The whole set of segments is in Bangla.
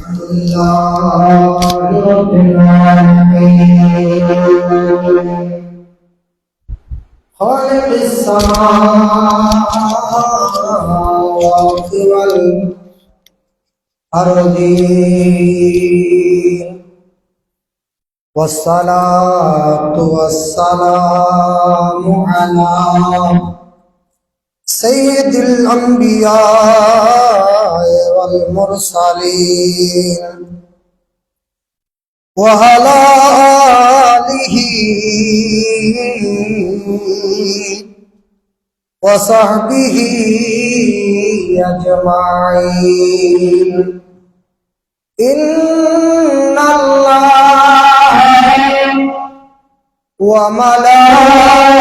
لله رب العالمين خالق السماوات والأرضين والصلاة والسلام على سيد الأنبياء والمرسلين وعلى آله وصحبه أجمعين إن الله وملائكته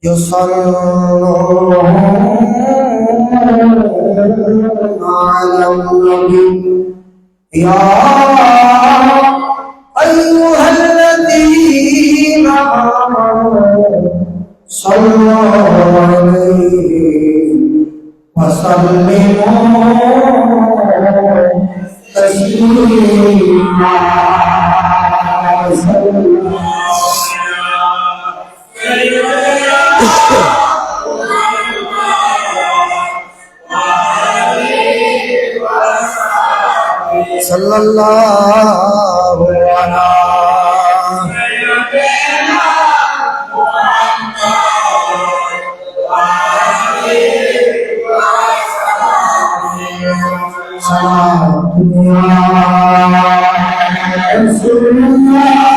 يصلون على النبي يا أيها الذين آمنوا صلوا عليه وسلموا تسليما صلى الله على سيدنا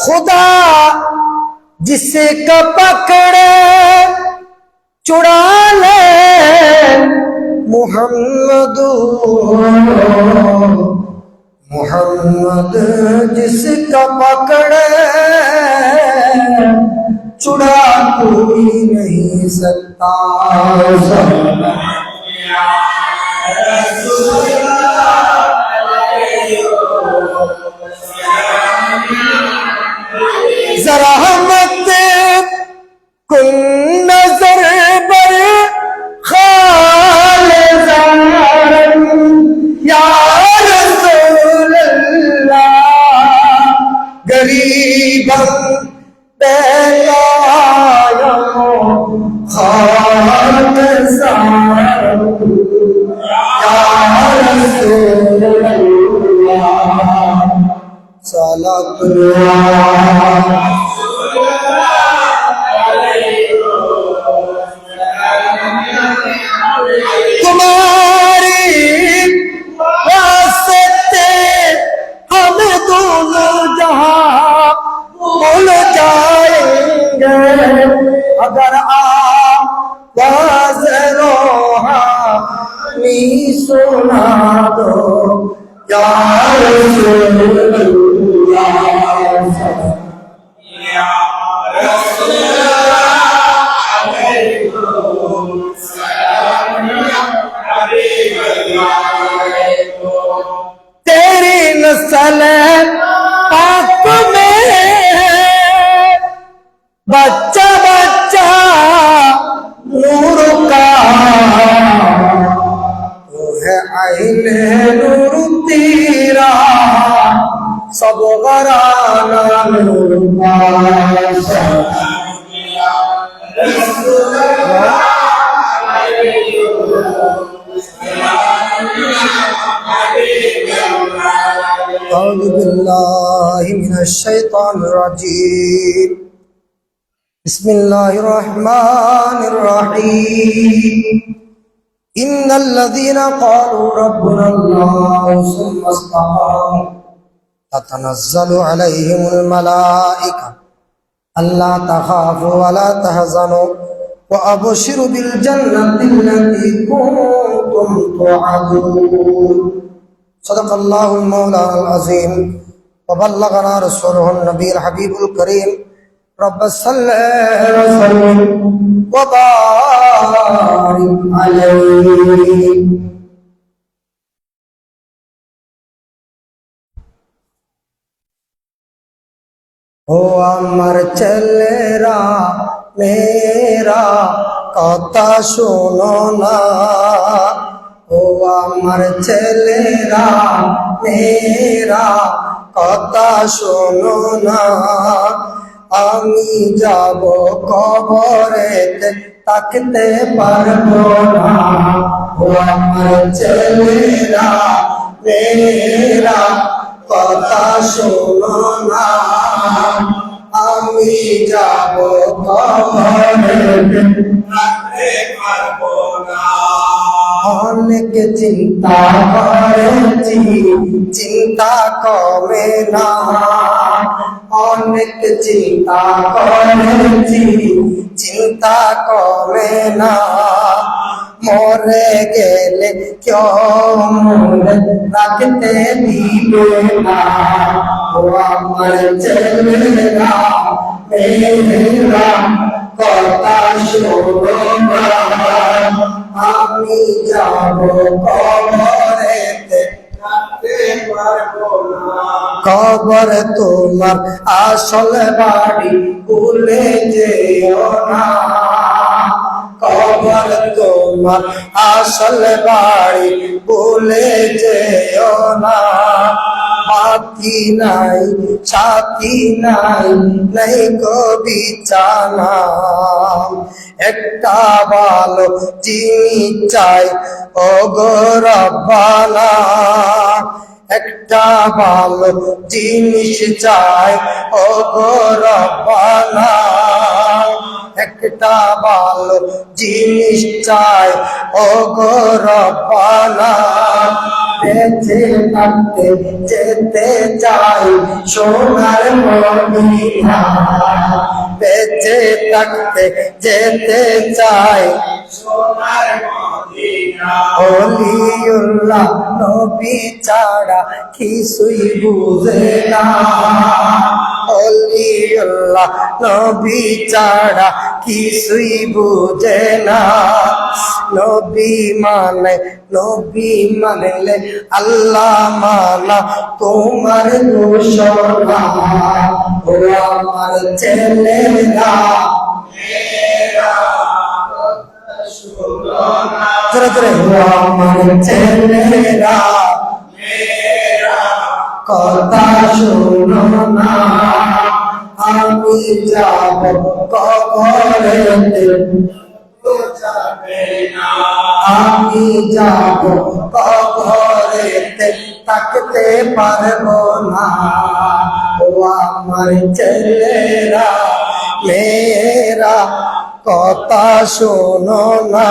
खुदा जिसे पकड़े चुरा ले मोहम्मद जिसका पकड़े चुरा कोई नहीं सकता जरा मत कुन नजर पर खालिज़ान या रसूल अल्लाह गरीबन बेलायो खालिज़ान या रसूल अल्लाह सलातुल्लाह तुम्हारी वास्ते हम दोनों जहां भूल जाएंगे अगर आवाज़ रूहानी सुना दो या रसूलल्लाह या तेरी नस्ल पाक में बच्चा बच्चा नूर का तो है आइन नूर तेरा सब घराना नूर का أعوذ بالله من الشيطان الرجيم بسم الله الرحمن الرحيم إن الذين قالوا ربنا الله ثم استقاموا تتنزل عليهم الملائكة ألا تخافوا ولا تحزنوا وأبشروا بالجنة التي كنتم توعدون صدق الله المولى العظيم وبلغنا رسوله النبي الحبيب الكريم رب صل وسلم وبارك عليه ও আমার ছেলেরা মেয়েরা কথা শোনো না, ও আমার ছেলেরা মেয়েরা কথা শোনো না, আমি যাব কবরেতে থাকতে পারবো না। ও আমার ছেলেরা মেয়েরা কথা শোনো না, আমি যাব কবরেতে থাকতে পারবো না। অনেক চিন্তা করেছি চিন্তা কমে না, অনেক চিন্তা করেছি চিন্তা কমে না, মরে গেলে কেউ মনে রাখতে দিবে না। ও আমার ছেলেরা মেয়েরা কথা শোনো না, আমি যাব কবরেতে থাকতে পারবো না। কবর তোমার আসল বাড়ি ভুলে যেও না, কবর তোমার আসল বাড়ি ভুলে যেও না। সাথী নাই সাথী নাই নাই কবি চানা, একটা ভালো জিনিস চাই ও গো রব্বানা, একটা ভালো জিনিস চাই ও গো রব্বানা, একটা ভালো জিনিস চাই ও গো রব্বানা। বেঁচে থাকতে যেতে চাই সোনার মদিনা, বেঁচে থাকতে যেতে চাই সোনার মদিনা। ওলিউল্লাহ নবী ছাড়া কিছুই বুঝে না, ওলিউল্লাহ নবী ছাড়া কিছুই বুঝে না। নবী মানলে আল্লাহ মানা তোমার ঘোষণা। ও আমার ছেলেরা মেয়েরা কথা শোনো না, জোরে জোরে ও আমার ছেলেরা মেয়েরা কথা শোনো না, আমি যাব কবরেতে আমি যাব কবরেতে থাকতে পারবো না। ও আমার ছেলেরা মেয়েরা কথা শোনো না,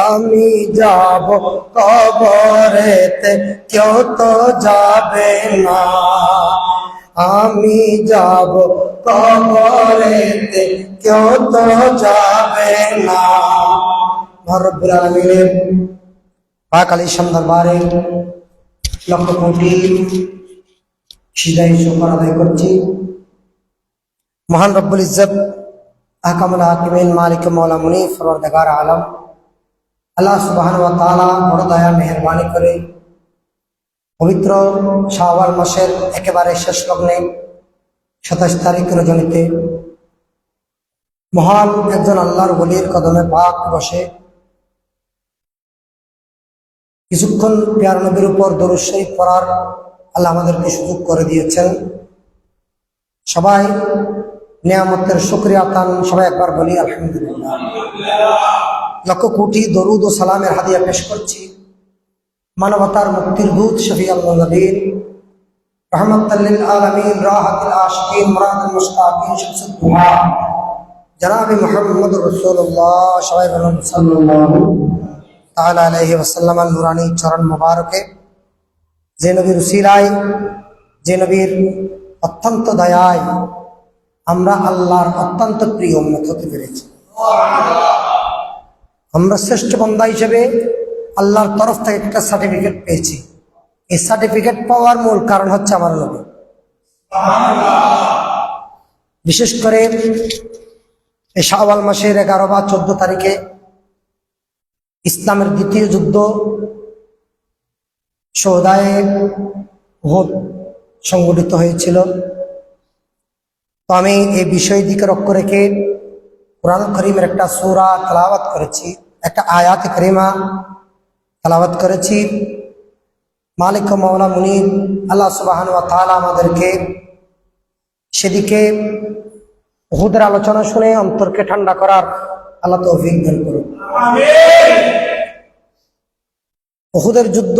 আমি যাব কবরেতে কেউ তো যাবে না, আমি যাব কবরেতে কেউ তো যাবে না। রব্বুল আলামিনের পাক আলিশান দরবারে লক্ষ কোটি সিজদায় শুকর আদায় করছি। মহান রব্বুল ইজ্জত আহকামুল হাকিমিন মালিক মৌলা মুনিফ পরওয়ারদিগার আলম আল্লাহ সুবহানাহু ওয়া তাআলা বড় দয়া মেহেরবানি করে পবিত্র শাওয়াল মাসের একেবারে শেষ লগ্নে 27 তারিখ রজনীতে মহান একজন আল্লাহর ওলির কদমে পাক বসে কিছুক্ষণ প্যার নবীর উপর দরুদ শরীফ পড়ার আল্লাহ আমাদেরকে সুযোগ করে দিয়েছেন। সবাই নিয়ামতের শুকরিয়া আতান, সবাই একবার বলি আলহামদুলিল্লাহ। লক্ষ কোটি দরুদ ও সালামের হাদিয়া পেশ করছি মানবতার মুক্তির দূত শফিউল মুযনিবিন রহমাতাল লিল আলামিন রাহাতুল আশিকিন মুরাদুল মুশতাকিন শামসুদ দুহা জনাব মুহাম্মদুর রাসূলুল্লাহ সবাই বলুন সাল্লাল্লাহু তাআলা আলাইহি ওয়াসাল্লাম। নুরানি চরণ মুবারকে যে নবীর উসিলায় যে নবীর অত্যন্ত দয়ায় আমরা আল্লাহর অত্যন্ত প্রিয় উম্মত হতে পেরেছি। আমরা শ্রেষ্ঠ বান্দা হিসেবে আল্লাহর তরফ থেকে একটা সার্টিফিকেট পেয়েছি। এই সার্টিফিকেট পাওয়ার মূল কারণ হচ্ছে আমার নবী। বিশেষ করে এই শাওয়াল মাসের 11 বা 14 তারিখে ইসলামের দ্বিতীয় যুদ্ধ শুহাদায়ে উহুদ সংগঠিত হয়েছিল। তো আমি এই বিষয় দিকে লক্ষ্য রেখে কুরআন কারীমের একটা সূরা তেলাওয়াত করেছি, একটা আয়াত কারিমা তেলাওয়াত করেছি। মালিক ও মাওলা মুনিব আল্লাহ সুবহানাহু ওয়া তাআলা আমাদেরকে সেদিকে উহুদের আলোচনা শুনে অন্তরকে ঠান্ডা করার আল্লাহ তৌফিক দান করুন। উহুদের যুদ্ধ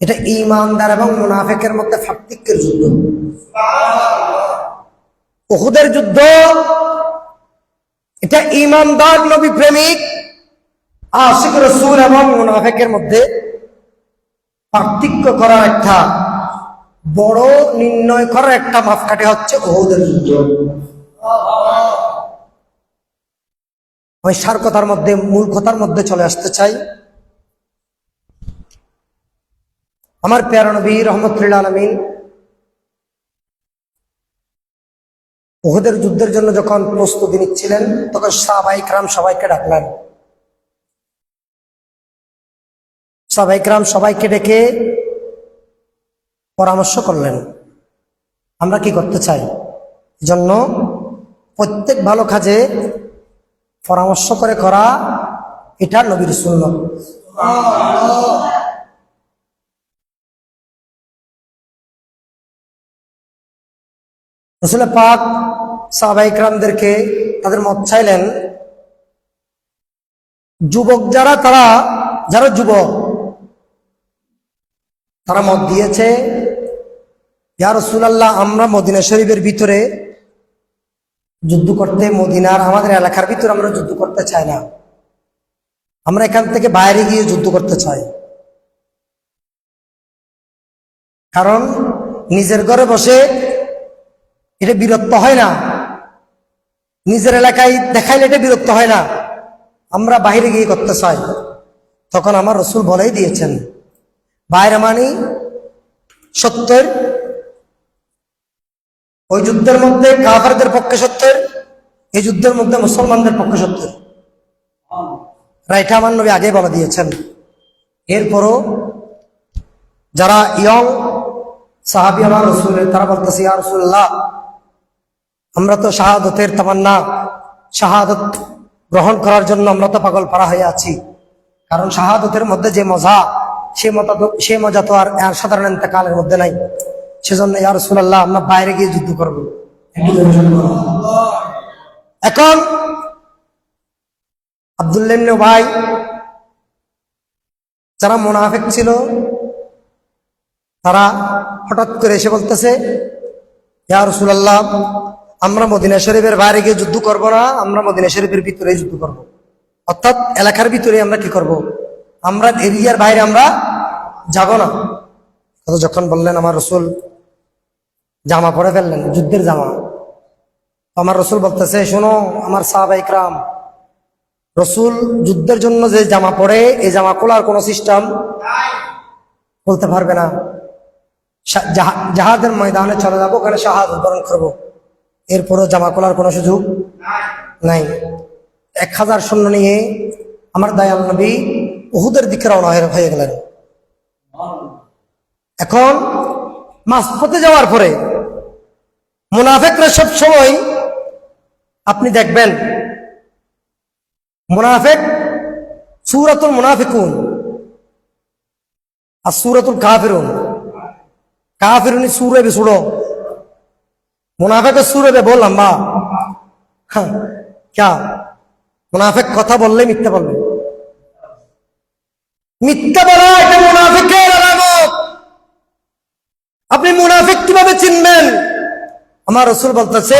এটা ঈমানদার এবং মুনাফিকের মধ্যে পার্থক্যের যুদ্ধ। উহুদের যুদ্ধ এটা ঈমানদার নবী প্রেমিক আশিক রাসূল এবং মুনাফিকের মধ্যে পার্থক্য করার একটা বড় নির্ণয় করার একটা মাপকাঠি হচ্ছে উহুদের যুদ্ধ। আমি সার কথার মধ্যে মূল কথার মধ্যে চলে আসতে চাই। আমার প্যারা নবী রাহমাতুল আলামিন উহুদের যুদ্ধের জন্য যখন প্রস্তুতি নিচ্ছিলেন তখন সাহাবায়ে কেরাম সবাইকে ডাকলেন। সাহাবায়ে কেরাম সবাইকে ডেকে পরামর্শ করলেন আমরা কি করতে চাই। এজন্য প্রত্যেক ভালো কাজে পরামর্শ করে করা এটা নবীর সুন্নাত। রাসূল পাক সাহাবায়ে কেরামদেরকে তাদের মত চাইলেন। যুবক যারা যুবক তারা মত দিয়েছে ইয়া রাসূলুল্লাহ আমরা মদিনা শরীফের ভিতরে যুদ্ধ করতে, মদিনার আমাদের এলাকার ভিতরে আমরা যুদ্ধ করতে চাই না, আমরা এখান থেকে বাইরে গিয়ে যুদ্ধ করতে চাই। কারণ নিজের ঘরে বসে এটা বিরক্ত হয় না, নিজের এলাকায় দেখাইলে এটা বিরক্ত হয় না, আমরা বাইরে গিয়ে করতে চাই। তখন আমার রাসূল বলেই দিয়েছেন বাইরে মানে 70, ওই যুদ্ধের মধ্যে কাফেরদের পক্ষে 70, এই যুদ্ধের মধ্যে মুসলমানদের পক্ষে 70। এটা আমার নবী আগে বলে দিয়েছেন। এরপরও যারা ইয়ং সাহাবী আমার রাসূলের তারা বলতেছে ইয়া রাসূলুল্লাহ আমরা তো শাহাদাতের তামান্না, শাহাদাত গ্রহণ করার জন্য আমরা তো পাগল পারা হয়ে আছি। কারণ শাহাদাতের মধ্যে যে মজা সে মজা তো আর সাধারণ ইন্তেকালের মধ্যে নাই। সেজন্য ইয়া রাসূলুল্লাহ আমরা বাইরে গিয়ে যুদ্ধ করব। এখন আব্দুল্লাহ ইবনে উবাই যারা মুনাফিক ছিল তারা হঠাৎ করে এসে বলতেছে ইয়া রাসূলুল্লাহ আমরা মদিনা শরীফের বাইরে গিয়ে যুদ্ধ করব না, আমরা মদিনা শরীফের ভিতরে যুদ্ধ করব। অর্থাৎ এলাকার ভিতরে আমরা কি করব, আমরা এরিয়ার বাইরে আমরা যাব না। যখন বললেন আমার রাসূল জামা পরে ফেললেন, যুদ্ধের জামা। আমার রাসূল বলতেছে শোনো আমার সাহাবায়ে কেরাম, রাসূল যুদ্ধের জন্য যে জামা পরে এই জামা খোলার কোনো সিস্টেম বলতে পারবে না। জাহাদের ময়দানে চলে যাবো, ওখানে শাহাদাত বরণ করবো, এরপরও জামা খোলার কোনো সুযোগ নাই। 1000 সৈন্য নিয়ে আমার দয়াল নবী উহুদের দিকে রওনা হয়ে গেলেন। এখন মাঝপথে যাওয়ার পরে মুনাফিকরা সব সময় আপনি দেখবেন মুনাফিক সূরাতুল মুনাফিকুন আর সূরাতুল কাফিরুন, কাফিরুন सूरह भी छोड़ो, मुनाफिक सूरह भी बहुत लंबा। हाँ, क्या मुनाफिक কথা বললে মিথ্যা বলবে, মিথ্যা বলা এটা মুনাফিকের আলামত। আপনি মুনাফিক কিভাবে চিনবেন? আমার রাসূল বলতেছে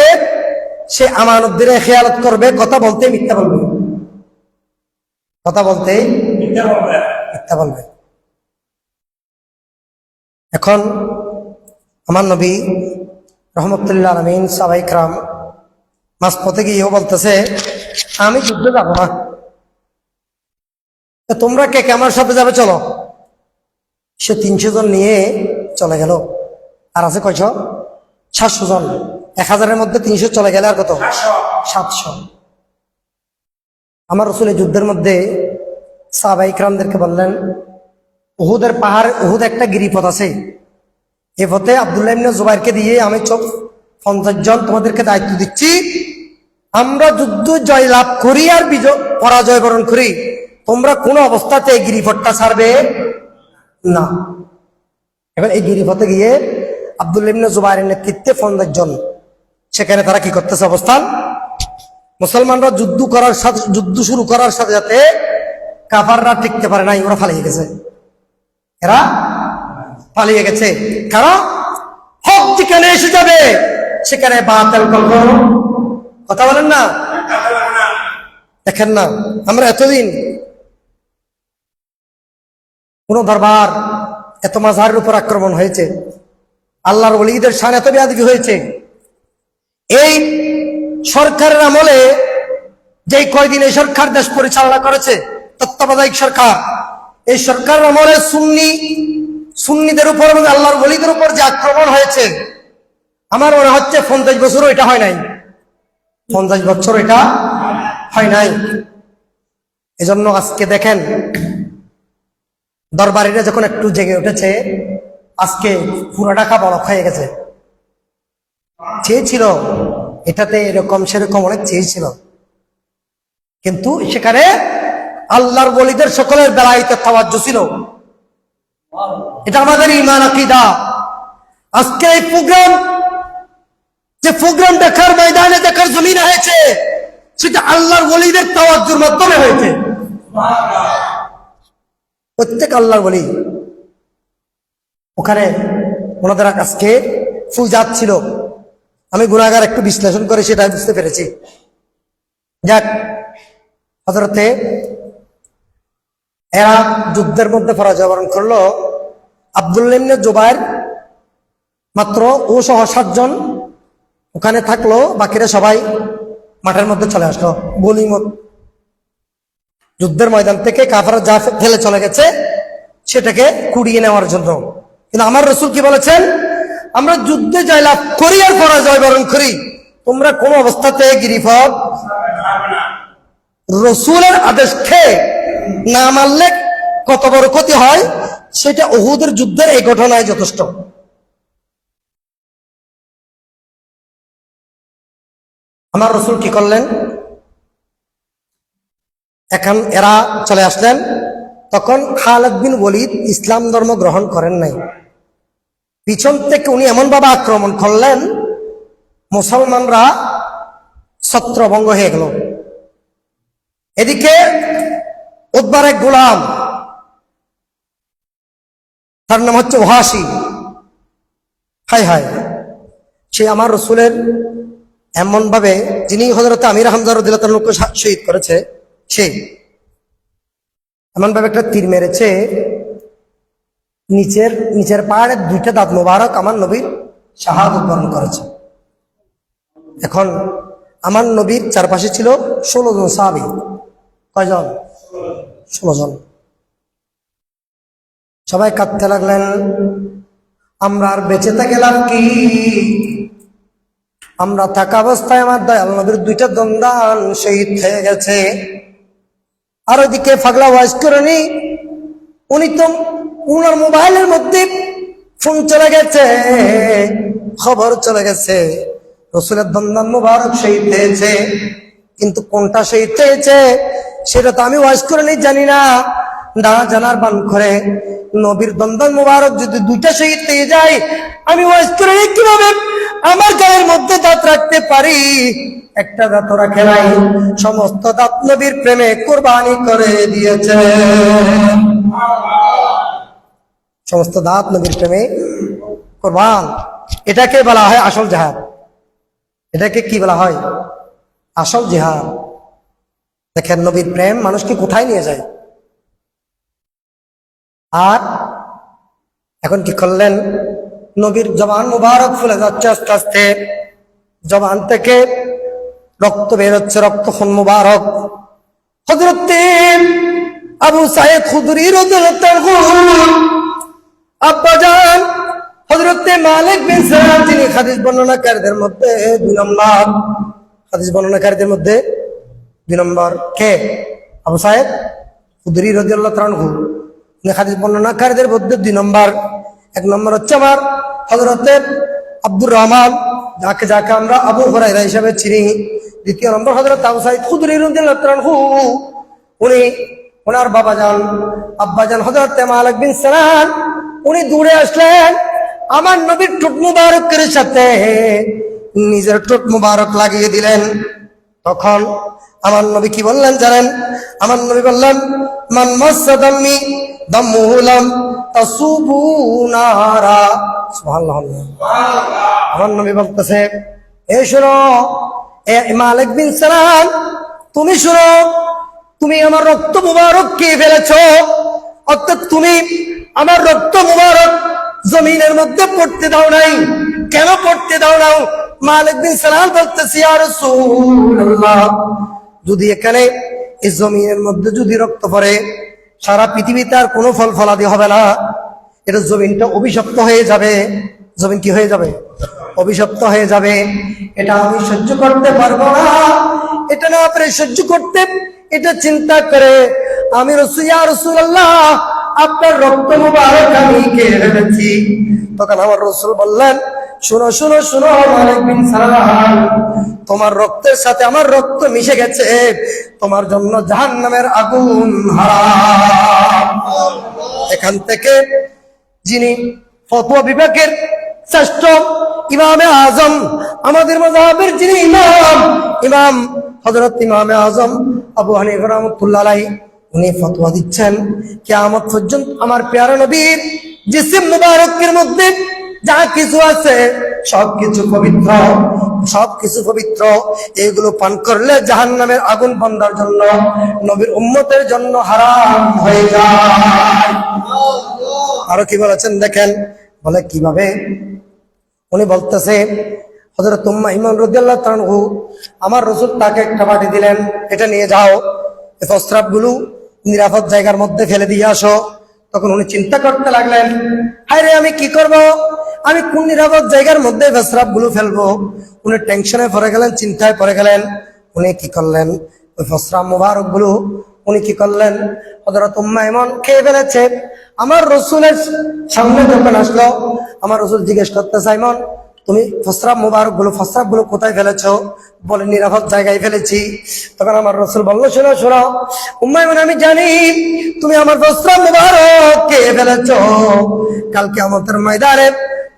সে আমানতদের খেয়ালত করবে, কথা বলতে মিথ্যা বলবে, কথা বলতে মিথ্যা বলবে। এখন আমার নবী রহমতুল্লাহ আলামিন সাহাবায়ে কেরাম মাঝপথে গিয়েও বলতেছে আমি যুদ্ধে যাব না, তোমরা কে কে আমার সাথে যাবে চলো। সে 300 জন নিয়ে চলে গেল। আর আছে কয়শো? 700 জন। 1000-এর মধ্যে 300 চলে গেলে আর কত? 700। আমার রাসূল এই যুদ্ধের মধ্যে সাহাবায়ে কেরামদেরকে বললেন উহুদের পাহাড়, উহুদ একটা গিরিপথ আছে, এ পথে আব্দুল্লাহ ইবনে জুবাইরকে দিয়ে আমি 50 জন তোমাদেরকে দায়িত্ব দিচ্ছি, আমরা যুদ্ধ জয়লাভ করি আর পরাজয় বরণ করি, তোমরা কোন অবস্থাতে এই গিরিপথটা ছাড়বে না। এবার এই গিরিপথে গিয়ে আব্দুল্লাহ ইবনে জুবাইরের নেতৃত্বে 50 জন, সেখানে তারা কি করতেছে অবস্থান। মুসলমানরা যুদ্ধ শুরু করার সাথে সাথে কাফাররা টিকতে পারে নাই, ওরা পালিয়ে গেছে। এরা পালিয়ে গেছে, কারণ হক যেখানে এসে যাবে সেখানে বাতিল কখনো কথা বলেন না। দেখেন না, আমরা এতদিন কোন দরবার এত মাজারের উপর আক্রমণ হয়েছে, আল্লাহর ওলিদের শান এত বেয়াদবি হয়েছে। এই সরকারের আমলে যেই কয়দিন এই সরকার দেশ পরিচালনা করেছে, তত্ত্বাবধায়ক সরকার, এই সরকারের আমলে সুন্নিদের উপর এবং আল্লাহর ওলিদের উপর যে আক্রমণ হয়েছে, আমার মনে হচ্ছে 50 বছরও এটা হয় নাই, 50 বছর এটা হয় নাই। এজন্য আজকে দেখেন দরবারিরা যখন একটু জেগে উঠেছে, আজকে পুরো ঢাকা বড় হয়ে গেছে। চেয়েছিল এটাতে এরকম সেরকম অনেক চেয়েছিল, কিন্তু সেখানে আল্লাহর ওলিদের সকলের বেলায়েতে তাওয়াজ্জু ছিল। এটা আমাদের ঈমান আকীদা। আজকে এই প্রোগ্রাম, যে প্রোগ্রাম দেখার ময়দানে দেখার জমিনে হয়েছে, সেটা আল্লাহর ওলিদের তাওয়াজ্জুর মাধ্যমে হয়েছে। প্রত্যেক আল্লাহর ওলি ওখানে ওনাদের আজকে ফুলজাত ছিল। আমি গুনাহগার একটু বিশ্লেষণ করে সেটা বুঝতে পেরেছি। যাক, হযরতে এরা যুদ্ধের মধ্যে পরাজয় বরণ করলো। আব্দুল্লাহ ইবনে জুবাইর মাত্র ও সহ 7 জন ওখানে থাকলো, বাকিরা সবাই মাঠের মধ্যে চলে আসলো। গনিমত, যুদ্ধের ময়দান থেকে কাফেররা যা ফেলে চলে গেছে সেটাকে কুড়িয়ে নেওয়ার জন্য। কিন্তু আমার রাসূল কি বলেছেন? আমরা যুদ্ধে জয়লাভ করি আর পরাজয় বরণ করি, তোমরা কোন অবস্থাতে গিরিপথ রাসূলের আদেশ খেয়ে না মানলে কত বড় ক্ষতি হয়, সেটা উহুদের যুদ্ধের এই ঘটনায় যথেষ্ট। আমার রাসূল কি করলেন? এখন এরা চলে আসলেন, তখন খালিদ বিন ওলীদ ইসলাম ধর্ম গ্রহণ করেন নাই। পিছন থেকে উনি এমন ভাবে আক্রমণ করলেন, মুসলমানরা ছত্রভঙ্গ হয়ে গেল। এদিকে উতবার এক গোলাম, তার নাম হচ্ছে ওয়াহাশী। হায় হায়, সে আমার রাসূলের এমন ভাবে, যিনি হযরত আমির হামজা রাদিয়াল্লাহু তাআলাকে শহীদ করেছে, সে এমন ভাবে একটা তীর মেরেছে, নিচের পাহাড়ের 2টা দাঁত মোবারক আমার নবীর শাহাদাত বরণ করেছে। এখন আমার নবীর চারপাশে ছিল 16 জন সাহাবী। কয়জন? 16 জন। সবাই কাঁদতে লাগলেন, আমরা আর বেঁচে থেকে লাভ কি? আমরা থাকা অবস্থায় আমার দয়াল নবীর 2টা দন্দান শহীদ হয়ে গেছে। আর ওইদিকে পাগলা ওয়াজ করেনি, উনি তো উনার মোবাইলের মধ্যে ফোন চলে গেছে, খবর চলে গেছে রাসূলের দন্দান মোবারক শহীদ হয়েছে। কিন্তু কোনটা শহীদ হয়েছে সেটা তো আমি ওয়াজ করে নেই, জানি না। না জানার বান করে নবীর দন্দান মোবারক যদি 2টা শহীদ হয়ে যায়, আমি ওয়াজ করে নেই কিভাবে আমার গায়ের মধ্যে দাঁত রাখতে পারি? একটা দাঁত রাখে নাই, সমস্ত দাঁত নবীর প্রেমে কুরবানি করে দিয়েছে। সমস্ত দাঁত নবীর প্রেমে কুরবান। এটাকে বলা হয় আসল জিহাদ। এটাকে কি বলা হয়? আসল জিহাদ। দেখেন নবীর প্রেম মানুষকে কোথায় নিয়ে যায়। আর এখন কি করলেন? নবীর জবান মুবারক ফুলে যাচ্ছে আস্তে আস্তে, জবান থেকে রক্ত বের হচ্ছে, রক্ত খুন মুবারক। হযরত আবু সাঈদ খুদরি রাদিয়াল্লাহু আনহু আব্বাজান হযরত মালিক বিন সিনান, যিনি হাদিস বর্ণনাকারীদের মধ্যে 2 নম্বর, হাদিস বর্ণনাকারীদের মধ্যে 2 নম্বর। কে? আবু সাঈদ খুদরি রাদিয়াল্লাহু আনহু। হাদিস বর্ণনাকারীদের মধ্যে 2 নম্বর। 1 নম্বর হচ্ছে আমার হযরত আব্দুর রহমান যাকে যাকে আমরা আবু হুরায়রা হিসেবে চিনি। দ্বিতীয় নম্বর হযরত আবু সাঈদ খুদরি রাদিয়াল্লাহু আনহু, উনি ওনার বাবাজান আব্বাজান হযরত মালিক বিন সিনান, উনি দূরে আসলেন, আমার নবীর ঠোঁট মুবারকের সাথে নিজের ঠোঁট মুবারক লাগিয়ে দিলেন। তখন আমার নবী কি বললেন জানেন? আমার নবী বললেন, মান মাসসা দাম্মি দাম্মুহু লাম তাসুবু নারা। সুবহানাল্লাহ। আমার নবী বলতেছে, এ শোনো, এ মালিক বিন সিনান, তুমি শোনো, তুমি আমার রক্ত মুবারক খেয়ে ফেলেছো, অর্থাৎ তুমি আমার রক্ত মুবারক জমিনের মধ্যে পড়তে দাও নাই। কেন পড়তে দাও না? মালিক বিন সিনান বলতেছে, ইয়া রাসূলুল্লাহ, যদি এখানে এই জমিনের মধ্যে যদি রক্ত পড়ে, সারা পৃথিবীতে আর কোনো ফল ফলাদি হবে না, এটা জমিনটা অভিশপ্ত হয়ে যাবে। জমিন কি হয়ে যাবে? অভিশপ্ত হয়ে যাবে। এটা আমি সহ্য করতে পারবো না। এটা না পারে সহ্য করতে, এটা চিন্তা করে আমি ইয়া রাসূলুল্লাহ, আপনার রক্ত মুবারক আমি খেয়ে ফেলেছি। তখন আমার রাসূল বললেন, শুনো শুনো শুনো মালিক বিন সিনান, তোমার রক্তের সাথে আমার রক্ত মিশে গেছে, তোমার জন্য জাহান্নামের আগুন হারাম। এখান থেকে যিনি ফতোয়া বিভাগের শ্রেষ্ঠ ইমামে আজম, আমাদের মাযহাবের যিনি ইমাম হযরত ইমামে আজম আবু হানিফা রাহমাতুল্লাহ আলাইহি, উনি ফতোয়া দিচ্ছেন, কিয়ামত পর্যন্ত আমার প্যারা নবীর জিসিম মুবারকের মধ্যে যা কিছু আছে সবকিছু পবিত্র, সবকিছু পবিত্র। এগুলো পান করলে জাহান্নামের আগুন বান্দার জন্য, নবীর উম্মতের জন্য হারাম হয়ে যায়। আরো কি বলেছেন দেখেন, বলে কিভাবে? উনি বলতেছে, হযরত উম্মে ঈমান রাদিয়াল্লাহু তাআলা আনহু, আমার রাসূল তাকে একটা বাটি দিলেন, এটা নিয়ে যাও, এই প্রস্রাবগুলো নিরাপদ জায়গার মধ্যে ফেলে দিয়ে আসো। তখন উনি চিন্তা করতে লাগলেন, হায় রে, আমি কি করব? আমি কোন নিরাপদ জায়গার মধ্যে প্রস্রাবগুলো ফেলবো? উনি টেনশনে পড়ে গেলেন, চিন্তায় পড়ে গেলেন। উনি কি করলেন, ওই প্রস্রাব মুবারক গুলো উনি কি করলেন, হযরত উম্মে ঈমান খেয়ে ফেলেছে। আমার রাসূলের সামনে যখন আসলো, আমার রাসূল জিজ্ঞেস করতেছে, ঈমান, তুমি প্রস্রাব গুলো কোথায় ফেলেছো? বলে, নিরাপদ জায়গায় ফেলেছি। তখন আমার রাসূল বলল, শোনো শোনো উম্মে ঈমান, আমি জানি তুমি আমার প্রস্রাব মুবারক খেয়ে ফেলেছো। কালকে আমাদের ময়দানে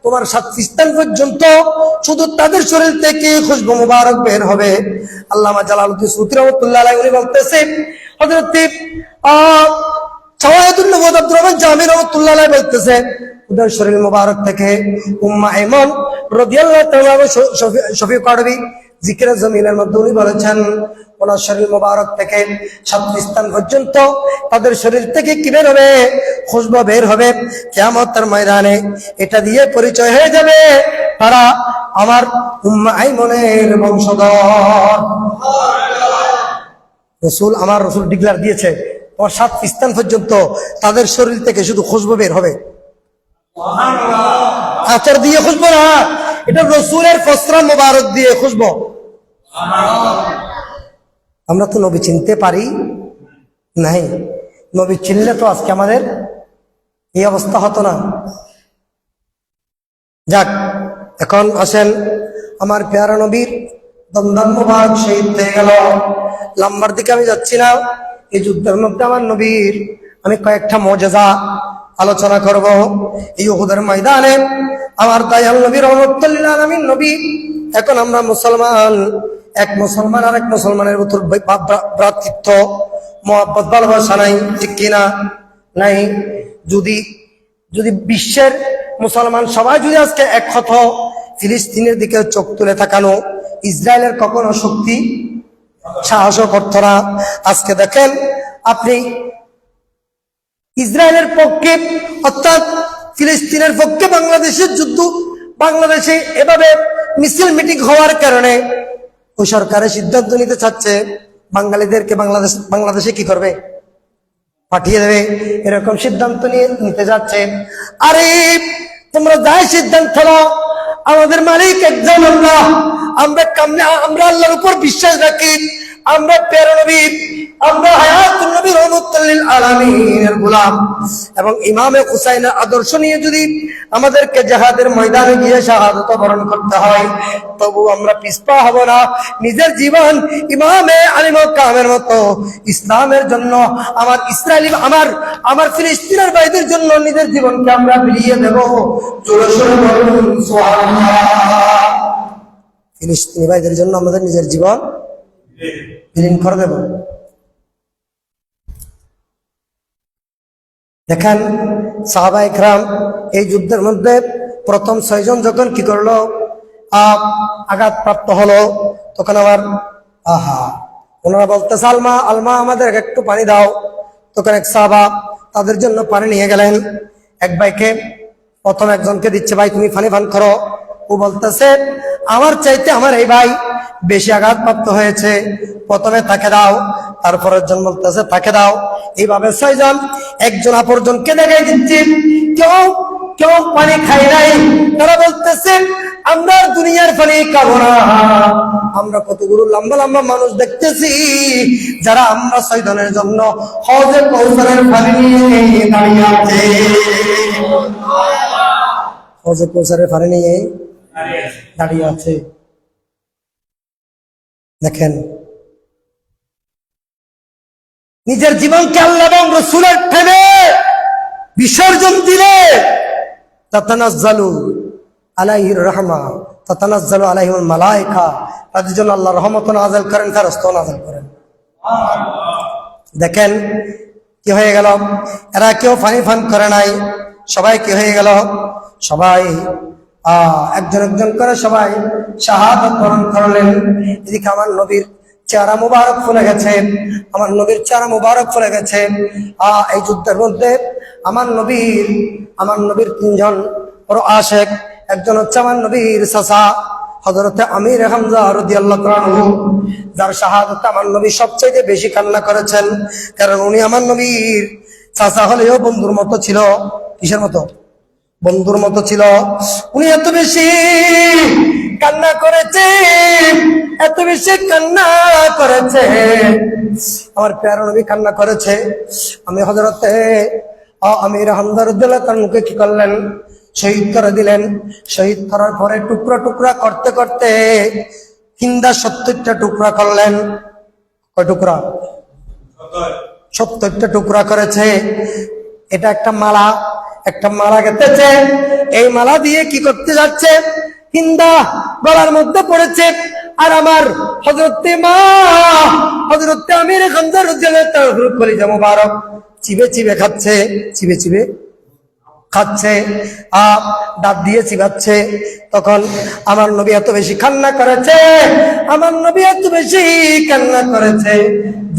তোমার 7 স্থান পর্যন্ত শুধু তাদের শরীর থেকে খুশবু মুবারক বের হবে। আল্লামা জালালউদ্দিন সূতি রাহমাতুল্লাহ আলাইহি উনি বলতেছে, হযরত শাওয়াহিদুন নবুওয়াত আব্দুর রহমান জামি রাহমাতুল্লাহ আলাইহি বলতেছে, ওদের শরীর মুবারক থেকে উম্মে ঈমান রাদিয়াল্লাহু তাআলা শফিক কারবি জিকিরে জমিনের মধ্যে উনি বলেছেন, ওনার শরীর মুবারক থেকে 7 স্থান পর্যন্ত তাদের শরীর থেকে কি বের হবে? খুশবু বের হবে। কিয়ামতের ময়দানে এটা দিয়ে পরিচয় হয়ে যাবে তারা আমার উম্মে ঈমানের বংশধর। আমার রাসূল ডিক্লেয়ার দিয়েছে, তোমার 7 স্থান পর্যন্ত তাদের শরীর থেকে শুধু খুশবু বের হবে। আচার দিয়ে খুশবু না, এটা রাসূলের প্রস্রাব মুবারক দিয়ে খুশবু। আমরা তো নবী চিনতে পারি নাই। নবী চিনলে তো আজকে আমাদের এই অবস্থা হতো না। যাক, এখন আসেন, আমার প্যারা নবীর দমদম মুবারক শহীদ হয়ে গেল। লম্বার দিকে আমি যাচ্ছি না। এই যুদ্ধের মধ্যে আমার নবীর আমি কয়েকটা মুজিজা আলোচনা করব। এই উহুদের ময়দানে আমার দয়াল নবী রাহমাতুল লিল আলামিন নবী, এখন আমরা মুসলমান, এক মুসলমান আর এক মুসলমানের ভিতর ভ্রাতৃত্ব মহব্বত ভালোবাসা নাই, ঠিক কিনা? নাই। যদি বিশ্বের মুসলমান সবাই যদি আজকে এক হতো, ফিলিস্তিনের দিকে চোখ তুলে তাকানো, ইসরায়েলের কখনো শক্তি সাহসও করত না। আজকে দেখেন আপনি, ইসরায়েলের পক্ষে অর্থাৎ ফিলিস্তিনের পক্ষে বাংলাদেশের যুদ্ধ, বাংলাদেশে এভাবে মিছিল মিটিং হওয়ার কারণে ওই সরকারের সিদ্ধান্ত নিতে চাচ্ছে বাঙালিদেরকে বাংলাদেশে কি করবে? পাঠিয়ে দেবে, এরকম সিদ্ধান্ত নিতে যাচ্ছে। আরে তোমরা যাই সিদ্ধান্ত নাও, আমাদের মালিক একজন আল্লাহ। আমরা আল্লাহর উপর বিশ্বাস রাখি। আমরা প্যারা নবী আমরা হায়াতুন নবী রাহমাতুল লিল আলামিনের গোলাম এবং ইমামে হুসাইনের আদর্শ নিয়ে যদি আমাদেরকে জিহাদের ময়দানে গিয়ে শাহাদাত বরণ করতে হয়, তবু আমরা পিছপা হব না। নিজের জীবন ইমামে আলী মাকামের মতো ইসলামের জন্য, আমার ইসরায়েলি আমার ফিলিস্তিনের ভাইদের জন্য নিজের জীবনকে আমরা বিলিয়ে দেব। জোরে সোরে বলুন সুবহানাল্লাহ। ফিলিস্তিনি ভাইদের জন্য আমাদের নিজের জীবন বিলীন করে দেব। দেখেন সাহাবা ইকরাম এই যুদ্ধের মধ্যে প্রথম 6 জন যখন কি করলো, আঘাতপ্রাপ্ত হলো, তখন আবার ওনারা বলতেছে আলমা আলমা আমাদের একটু পানি দাও। তখন এক সাহাবা তাদের জন্য পানি নিয়ে গেলেন। এক ভাইকে প্রথম একজনকে দিচ্ছে, ভাই তুমি পানি পান করো। ও বলতেছে আমার চাইতে আমার এই ভাই বেশি আঘাতপ্রাপ্ত হয়েছে, প্রথমে তাকে দাও। তারপর একজন বলতেছে তাকে দাও। এইভাবে 6 জন একজন অপরজনকে দেখাই দিচ্ছে। কেউ পানি খাই নাই। তারা বলতেছে আমরা দুনিয়ার পানি খাবো না। আমরা কতগুলো লম্বা লম্বা মানুষ দেখতেছি যারা আমরা 6 জনের জন্য হজে কৌসারের পানি নিয়ে দাঁড়িয়ে আছে। হজে কৌসারের পানি নিয়ে দাঁড়িয়ে আছে। দেখেন নিজের জীবনকে আল্লাহ এবং রাসূলের প্রেমে বিসর্জন দিলে তাতানাজ্জালু আলাইহির রাহমা তাতানাজ্জালু আলাইহিল মালায়েকা, তাদের জন্য আল্লাহ রহমত নাযিল করেন, ফেরেশতা নাযিল করেন। দেখেন কি হয়ে গেল, এরা কেউ পানি পান করে নাই, সবাই কি হয়ে গেল, সবাই একজন একজন করে সবাই শাহাদাত বরণ করলেন। এদিকে আমার নবীর চেহারা মুবারক ফুলে গেছে, আমার নবীর চেহারা মুবারক ফুলে গেছে। এই যুদ্ধের মধ্যে আমার নবীর 3 জন বড় আশেক, একজন হচ্ছে আমার নবীর চাচা হযরতে আমির হামজা রাদিয়াল্লাহু তাআলা আনহু, যার শাহাদাতে আমার নবী সবচেয়ে বেশি কান্না করেছেন। কারণ উনি আমার নবীর চাচা হলেও বন্ধুর মতো ছিল। কিসের মতো? বন্ধুর মতো ছিল। উনি এত বেশি কান্না করেছে, এত বেশি কান্না করেছে, আমার প্যারা নবী কান্না করেছে। আমি হযরতে আমির হামজা রাদিয়াল্লাহু তাআলা আনহুকে কি করলেন, শহীদ করে দিলেন। শহীদ করার পরে টুকরা টুকরা করতে করতে হিন্দা 70টা টুকরা করলেন। কয় টুকরা? 70টা টুকরা করেছে। এটা একটা মালা গেঁথেছে। এই মালা দিয়ে কি করতে যাচ্ছে, হিন্দা গলার মধ্যে পড়েছে। আর আমার হযরতে আমির হামজা রাদিয়াল্লাহু তাআলা কলিজা মুবারক চিবে চিবে খাচ্ছে, দাঁত দিয়ে চিবাচ্ছে। তখন আমার নবী এত বেশি কান্না করেছে,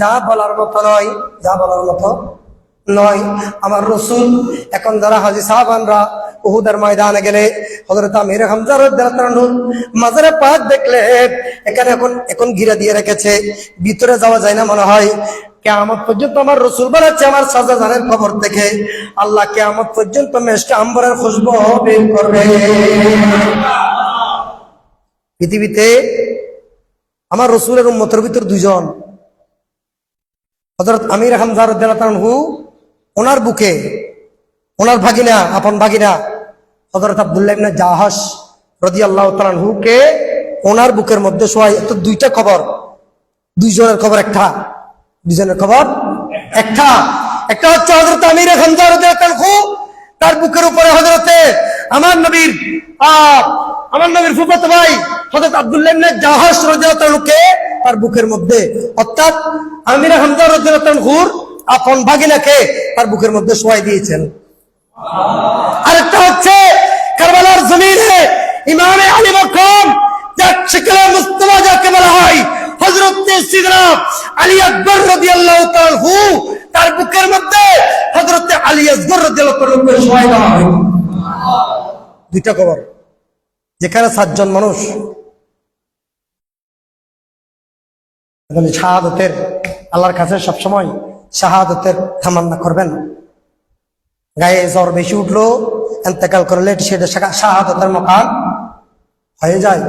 যা বলার মতো নয়। আমার রাসূল এখন যারা হাজী সাহাবানরা উহুদের ময়দানে গেলে হযরত আমির হামজা রাদিয়াল্লাহু তাআলা আনহু মাজারে পাক দেখলে এখানে এখন ঘিরে দিয়ে রেখেছে, ভিতরে যাওয়া যায় না মনে হয়। কিয়ামত পর্যন্ত আমার রাসূল বলেছে আমার সাজা জানের খবর থেকে আল্লাহ কিয়ামত পর্যন্ত মেশকে আম্বরের খুশবু বের করবে। পৃথিবীতে আমার রাসূলের উম্মতের ভিতর 2 জন, হযরত আমির হামজা রাদিয়াল্লাহু তাআলা আনহু, ওনার বুকে ওনার ভাগিনা, আপন ভাগিনা হযরত আব্দুল্লাহ ইবনে জাহাশ রাদিয়াল্লাহু তাআলা আনহু কে ওনার বুকের মধ্যে শোয়াই। তো 2টা খবর, 2 জনের খবর একটা, 2 জনের খবর একটা। একটা হচ্ছে হযরত আমির হামজা রাদিয়াল্লাহু তাআলা আনহু, তার বুকের উপরে হযরতে আমার নবীর ফুফাতো ভাই হযরত আব্দুল্লাহ ইবনে জাহাশ রাদিয়াল্লাহু তাআলা কে তার বুকের মধ্যে, অর্থাৎ আমির হামজা রাদিয়াল্লাহু তাআলা আনহুর আপন ভাগিনাকে তার বুকের মধ্যে শোয়াই দিয়েছেন। আরেকটা হচ্ছে কারবালার জমিনে ইমামে আলী মাকাম শিকলে মুস্তাফা যাকে বলা হয় হযরত সিদনা আলী আকবর রাদিয়াল্লাহু তাআলা আনহু, তার বুকের মধ্যে হযরত আলী আসগর রাদিয়াল্লাহু তাআলা আনহু শোয়াই দেওয়া হয়। 2টা খবর, যেখানে 7 জন মানুষ। শাহাদাতের আল্লাহর কাছে সবসময় শাহাদাতের তামান্না করবেন। গায়ে জ্বর বেশি উঠলো, ইন্তেকাল করলে সেটা শাহাদাতের মাকাম হয়ে যায়।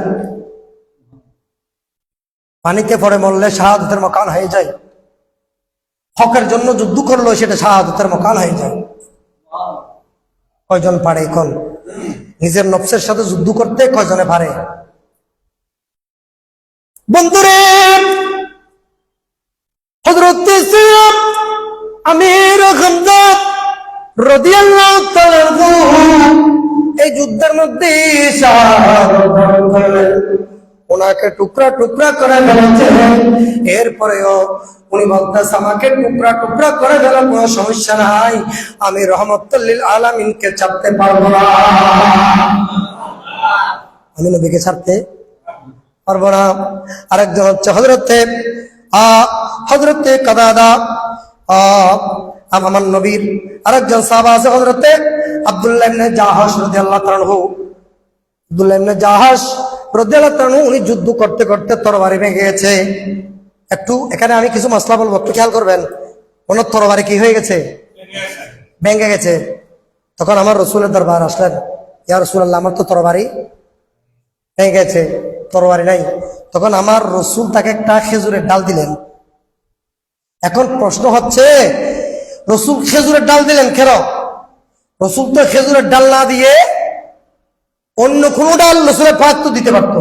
পানিতে পড়ে মরলে শাহাদাতের মাকাম হয়ে যায়। হকের জন্য যুদ্ধ করলো সেটা শাহাদাতের মকান হয়ে যায়। কয়জন পারে এখন নিজের নফসের সাথে যুদ্ধ করতে? কয়জনে পারে? বন্ধুরে, হযরত আমির হামজা রাদিয়াল্লাহু তাআলা এই যুদ্ধের মধ্যে ওনাকে টুকরা টুকরা করে ফেলেছে। এরপরেও উনি বলতেছে আমাকে টুকরা টুকরা করে ফেলা কোনো সমস্যা নাই, আমি রহমতুল লিল আলামিনকে ছাড়তে পারবো না, আমি নবীকে ছাড়তে পারবো না। আরেকজন হচ্ছে হযরতে কাদাদা, আমার নবীর আরেকজন সাহাবা আছে হযরতে আব্দুল্লাহ ইবনে জাহাশ রাদিয়াল্লাহু তাআলা আনহু। আব্দুল্লাহ ইবনে জাহাশ রাদিয়াল্লাহু তাআলা আনহু উনি যুদ্ধ করতে করতে তরবারি ভেঙে গেছে। একটু এখানে আমি কিছু মাসলা বলবো, একটু খেয়াল করবেন। ওনার তরবারি কি হয়ে গেছে? ভেঙে গেছে। তখন আমার রসুলের দরবার আসলেন, ইয়া রাসূলুল্লাহ আমার তো তরবারি ভেঙে গেছে, তরবারি নাই। তখন আমার রসুল তাকে একটা খেজুরের ডাল দিলেন। এখন প্রশ্ন হচ্ছে রসুল খেজুরের ডাল দিলেন কেন? রসুল তো খেজুরের ডাল না দিয়ে অন্য কোনো ডাল রসুলের পাক তো দিতে পারত,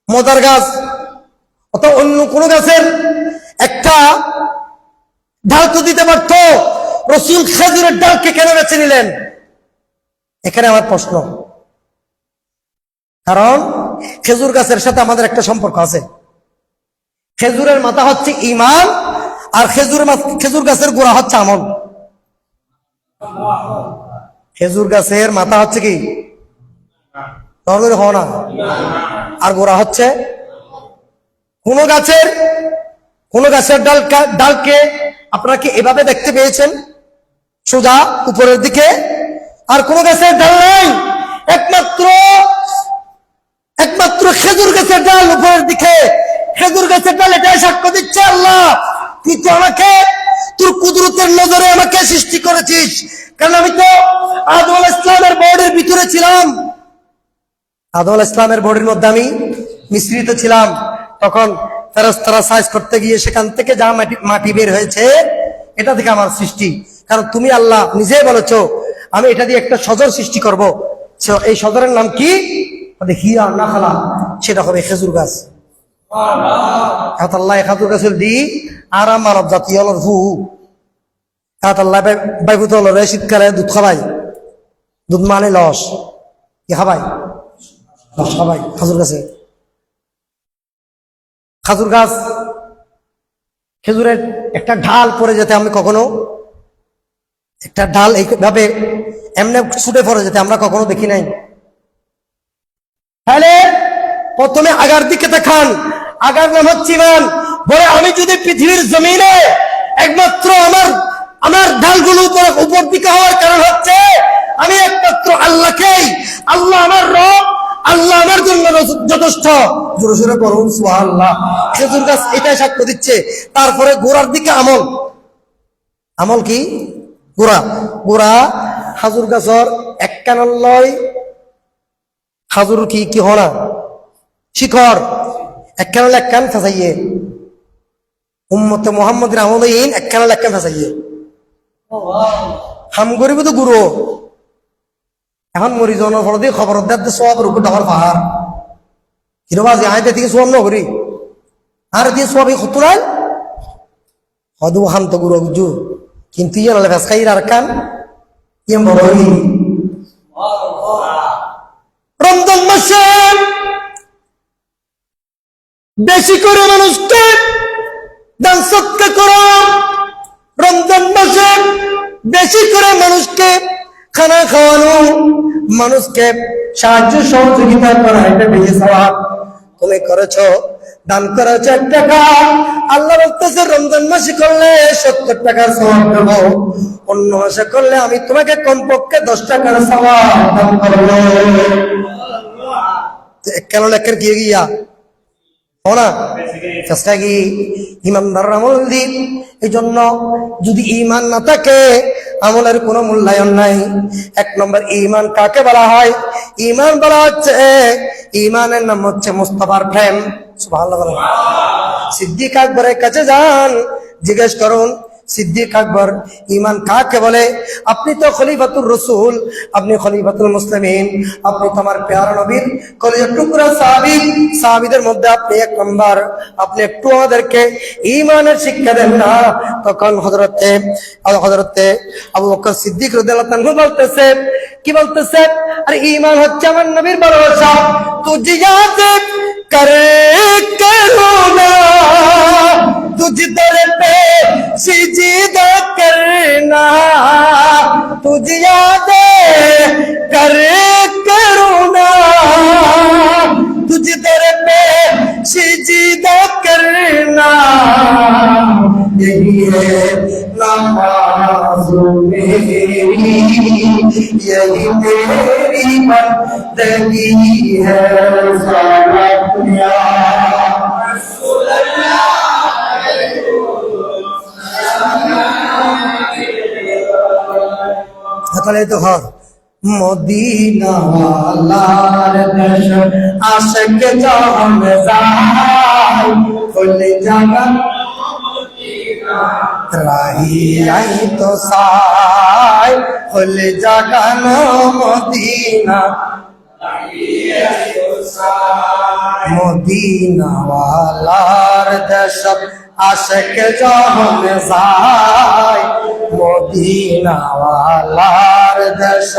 মদার গাছ অথবা অন্য কোনো গাছের একটা ডাল তো দিতে পারত। রসুল খেজুরের ডালকে কেন বেছে নিলেন? এখানে আমার প্রশ্ন। কারণ খেজুর গাছের সাথে আমাদের একটা সম্পর্ক আছে। খেজুরের মাথা হচ্ছে ঈমান, আর খেজুর গাছের গোড়া হচ্ছে আমল। খেজুর গাছের মাথা হচ্ছে কি? হওয়া না, আর গোড়া হচ্ছে কোন গাছের ডালকে আপনারা কি এভাবে দেখতে পেয়েছেন সোজা উপরের দিকে? আর কোন গাছের ডাল নাই, একমাত্র খেজুর গাছের ডাল উপরের দিকে। খেজুর গাছের ডাল এটাই সাক্ষ্য দিচ্ছে আল্লাহ তুই তো আমাকে তোর কুদরতের নজরে আমাকে সৃষ্টি করেছিস। কারণ আমি তো আদম আলাইহিস সালামের বডির ভিতরে ছিলাম, আদম আলাইহিস সালামের বডির মধ্যে আমি মিশ্রিত ছিলাম। তখন ফেরেশতারা সাইজ করতে গিয়ে সেখান থেকে যা মাটি বের হয়েছে এটা থেকে আমার সৃষ্টি। কারণ তুমি আল্লাহ নিজেই বলেছো আমি এটা দিয়ে একটা সজর সৃষ্টি করব। এই সজরের নাম কি? হিয়া নাখালা, সেটা হবে খেজুর গাছ। আল্লাহ খেজুর গাছের দি আরাম মানব জাতি হল ফু আল্লাহ বাইপুত হল শীতকালে দুধ খাবাই, দুধ মানে লস, কি খাবাই? লস খাবাই খাজুর গাছে। খাজুর গাছ খেজুরের একটা ঢাল পরে যেতে আমি কখনো, একটা ঢাল এইভাবে এমনি ছুটে পড়ে যেতে আমরা কখনো দেখি নাই। তাহলে প্রথমে আগার দিকে দেখান, আগার নাম হচ্ছে ঈমান। বলে আমি যদি পৃথিবীর জমিনে একমাত্র আমার ঢালগুলো উপর দিকে হওয়ার কারণ হচ্ছে আমি একমাত্র আল্লাহকেই, আল্লাহ আমার রব, আল্লাহ আমার জন্য যথেষ্ট। জোরে জোরে বলুন সুবহানাল্লাহ। খেজুর গাছ এটাই সাক্ষ্য দিচ্ছে। তারপরে গোড়ার দিকে আমল। আমল কি? গোড়া খাজুর গাছর এক কানল লয়, খাজুর কি হনা শিখর এক কানল এক কান ফেসাইয়ে, উম্মতে মুহাম্মদের আমলহীন এক কানল এক কান ফেসাইয়ে হাম গরিব তো গুরু। এখন মরিজনের ফল দিয়ে খবর দেয় সব রুকুর ডাবার পাহাড় হিরোবাজি আয় থেকে সব নগরী আর দিয়ে সবই খতুরাল হদু হান্ত গুরু বুঝু। কিন্তু ইয়ে নালে ভেস খাই আর কান ইয়ে বড় রমজান মাসে বেশি করে মানুষকে দান সৎকা করো। রমজান মাসে বেশি করে মানুষকে খানা খাওয়ানো, মানুষকে সাহায্য সহযোগিতা করা, এটা বেশি সওয়াব। তুমি করেছো, দান করেছো 1 টাকা, আল্লাহ বলতেছে রমজান মাসে করলে 70 টাকার সওয়াব দেবো, অন্য মাসে করলে আমি তোমাকে কমপক্ষে 10 টাকার সওয়াব দান করবো। কেন লেখার কি গিয়া না চেষ্টা কি ইমানদার আমল দিন। এই জন্য যদি ঈমান না থাকে আমলের কোনো মূল্যায়ন নাই। 1 নম্বর ঈমান কাকে বলা হয়? ঈমান বলা হচ্ছে, ঈমানের নাম হচ্ছে মুস্তাফার প্রেম। সুবহানাল্লাহ। সিদ্দিক আকবরের কাছে যান, জিজ্ঞেস করুন সিদ্দিক আকবর ঈমান কাকে বলে? আপনি তো খলিফাতুর রাসূল, আপনি খলিফাতুল মুসলিমিন, আপনি তো আমার প্যারা নবীর কলিজার টুকরা সাহাবী, সাহাবীদের মধ্যে আপনি এক নম্বর, আপনি একটু আমাদেরকে ঈমানের শিক্ষা দেন না। তখন হযরতে আবু বকর সিদ্দিক রাদিয়াল্লাহু আনহু বলতেছে, কি বলতেছে? আরে ঈমান হচ্ছে আমার নবীর ভালোবাসা। তুঝে याद करे करुणा तुझ दर पे सिजदा करना, तुझ याद करे करुणा तुझ दर पे सिजदा करना, यही है नमाज मेरी, यही मेरी बंदगी है सारा তাহলে তো হর মদিনা ওয়ালার দেশ আশিক জাহান যায় খুলে জাগা রাহি আই তো সাই খুলে জাগানো মদিনা, মদিনা ওয়ালার দেশ আশিক জাহান যায়, মদিনা ওয়ালার দেশ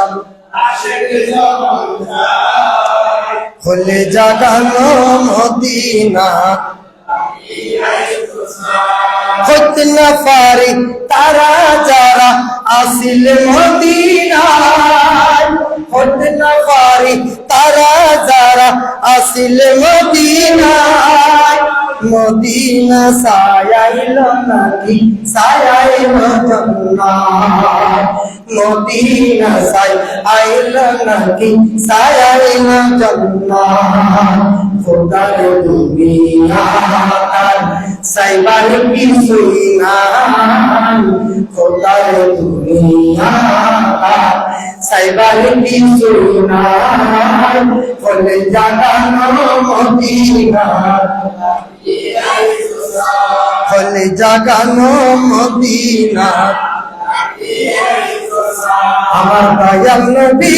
আশিক জাহান যায় খুলে জাগানো মদিনা, হতে না পারে তারা যারা আসিল মদিনায়, হতে না পারে তারা যারা আসিল মদিনায়, মদিনা সায়াইল নাকি সায়াইল জান্নাত, মদিনা সায়াইল নাকি সায়াইল জান্নাত, খোদার দুনিয়া সাইবার কিছুই নাই, খোদার দুনিয়া সাইবার কিছুই নাই, বলে জাগানো মদিনা, বলে জাগানো মদিনা, আমার দয়াল নবী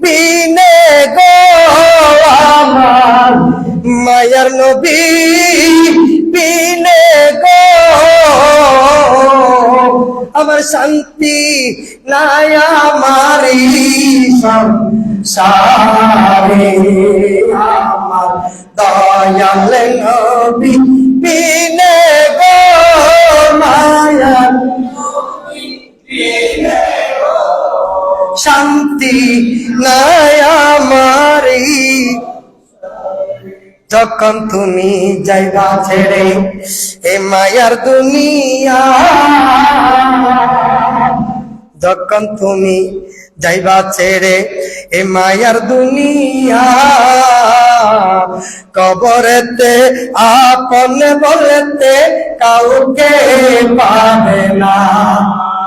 বিনে গো আমার মায়ার নবী বিনে গো আমার শান্তি নাই আমারি সংসারে, আমার দয়াল নবী বিনে গো মায়ার শান্তি নাই আমারি, যখন তুমি যাইবা ছেড়ে এ মায়ার দুনিয়া, যখন তুমি যাইবা ছেড়ে এ মায়ার দুনিয়া, কবরেতে আপন বলতে কাউকে পাবে না,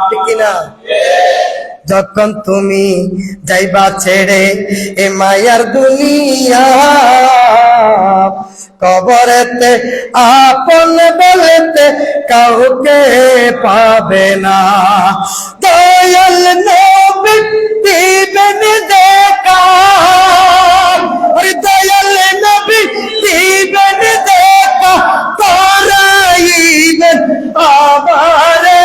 ঠিক না? যখন তুমি যাইবা ছেড়ে এ মায়ার দুনিয়া, কবরেতে আপন বলতে কাউকে পাবে না, দয়াল নবী দিবেন দেখা, দয়াল নবী দিবেন দেখা, করাইবেন আমারে,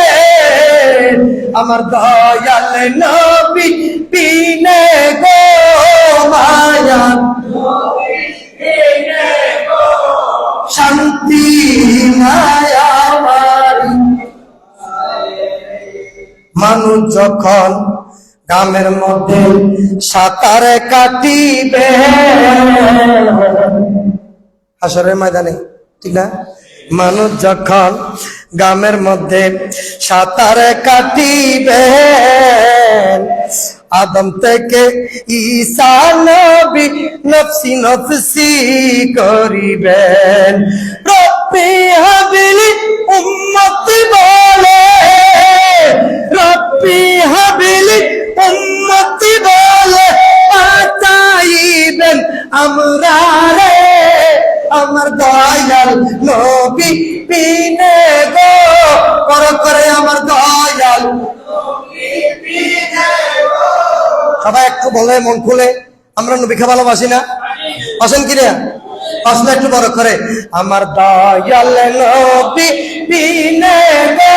আমার দয়াল নবী বিনে গো মায়া শান্তি নাই আমার। মানুষ যখন গ্রামের মধ্যে সাঁতার কাটিবে হাসরের ময়দানে, ঠিক না? মানুষ যখন গ্রামের মধ্যে সাঁতার কাটিবেন, আদম থেকে ঈসা নবী নফসি নফসি করিবেন, রব্বি হাবিলি উম্মতি বলে, রব্বি হাবিলি উম্মতি বলে বাঁচাইবেন আমরা রে, আমার দয়াল নবী বিনে গো, বড় করে আমার দয়াল নবী বিনে গো। সবাই একটু বলে মন খুলে, আমরা নবীকে ভালোবাসি না? আসেন কিনা? আসলে একটু বড় করে, আমার দয়াল নবী বিনে গো,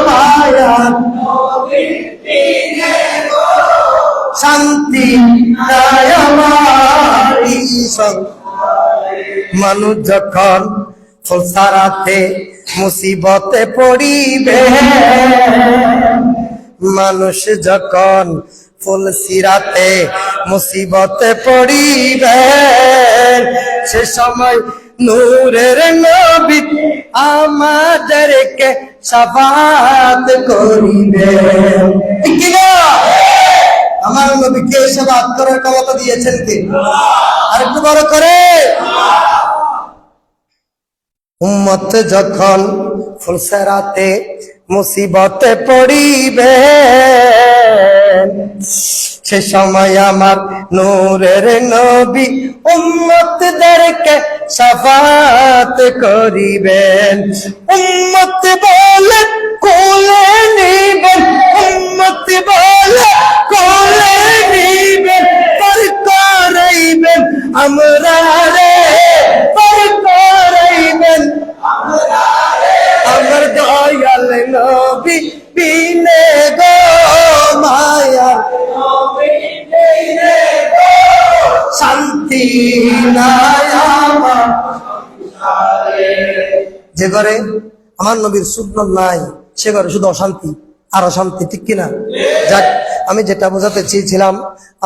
মায়ার নবী বিনে গো, শান্তি নাই আমার ঈশ্বর। মানুষ যখন ফুলসারাতে মুসিবতে পড়িবে, মানুষ যখন ফুলসিরাতে মুসিবতে পড়িবে, সে সময় নূরের নবী আমাদেরকে শাফাত করিবে। ঠিক না? আমার নবীকে শাফাত করার ক্ষমতা দিয়েছেন কে? আরেকটু বড় করে, উম্মত যখন ফুলসেরাতে মুসিবতে পড়িবে, সে সময় আমার নূরের নবী উম্মতদেরকে শাফাত করিবেন। উম্মত বলে কোলে নিবেন, উম্মত বলে কোলে নিবেন, পার করাইবেন আমরা রে, পার করাইবেন আমার দয়াল নবী বিনে গো, মায়ার নবী বিনে গো, শান্তি নাই আমার সংসারে। যে ঘরে আমার নবীর সুন্নাত নাই সে ঘরে শুধু অশান্তি আর অশান্তি। ঠিক কিনা? যাক, আমি যেটা বোঝাতে চেয়েছিলাম,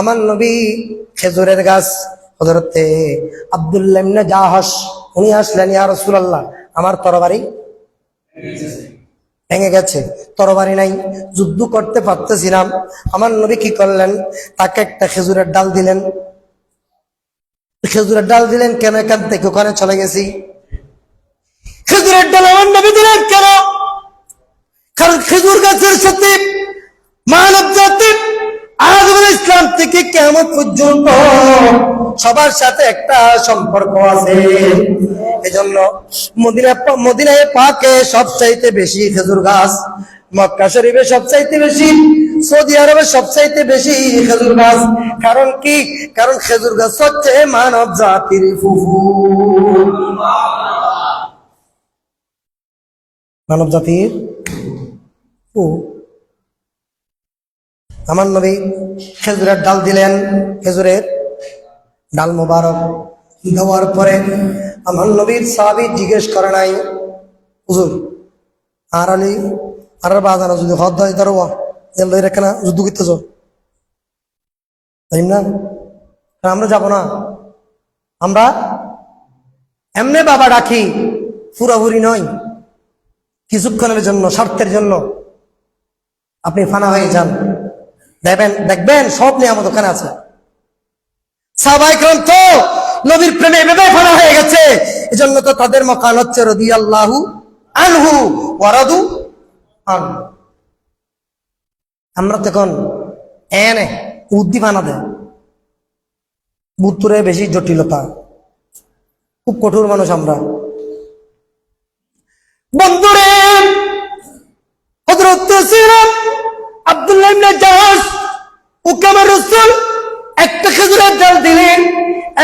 আমার নবী খেজুরের গাছ, হযরতে আব্দুল্লাহ ইবনে জাহাশ উনি আসলেন, ইয়া রাসূলুল্লাহ আমার তরবারি ভেঙে গেছে, তরবারি নাই, যুদ্ধ করতে পারতেছিলাম। আমার নবী কি করলেন? তাকে একটা খেজুরের ডাল দিলেন। খেজুরের ডাল দিলেন কেন? এখান থেকে ওখানে চলে গেছি। খেজুরের ডাল আমার নবী দিলেন কেন? কারণ খেজুর গাছের সাথে মানব জাতি আদম আলাইহিস সালাম থেকে কিয়ামত পর্যন্ত সবার সাথে একটা সম্পর্ক আছে। এজন্য মদিনায় পাকে সবচাইতে বেশি খেজুর গাছ, মক্কা শরীফে সবচাইতে বেশি, সৌদি আরবে সবচাইতে বেশি খেজুর গাছ। কারণ কি? কারণ খেজুর গাছ হচ্ছে মানব জাতির ফুফু, মানব জাতির ফুফু। আমার নবী খেজুরের ডাল দিলেন, খেজুরের ডাল মোবারক দেওয়ার পরে আমার নবীর সাহাবী জিজ্ঞেস করে নাই, হুজুর আর আলী আর বাজানো যদি হদ হয় ধরো লই রেখে না যুদ্ধ করতেছ, তাই না? আমরা যাব না, আমরা এমনি বাবা ডাকি, পুরাপুরি নয়, কিছুক্ষণের জন্য, স্বার্থের জন্য আপনি ফানা হয়ে যান, দেখবেন সব নিয়ামত ওখানে আছে। সাহাবায়ে কেরাম তো নবীর প্রেমে এভাবে ফানা হয়ে গেছে, এজন্য তো তাদের মাকান হচ্ছে রাদিয়াল্লাহু আনহু ওয়া রাদু আনহু। আমরা তখন এনে উদ্দি ফানা দেয়, বুত্তুরে বেশি জটিলতা, খুব কঠোর মানুষ আমরা। বন্ধুরে, হযরত আব্দুল্লাহ ইবনে জাহাশ ওকে আমার রাসূল একটা খেজুরের ডাল দিলেন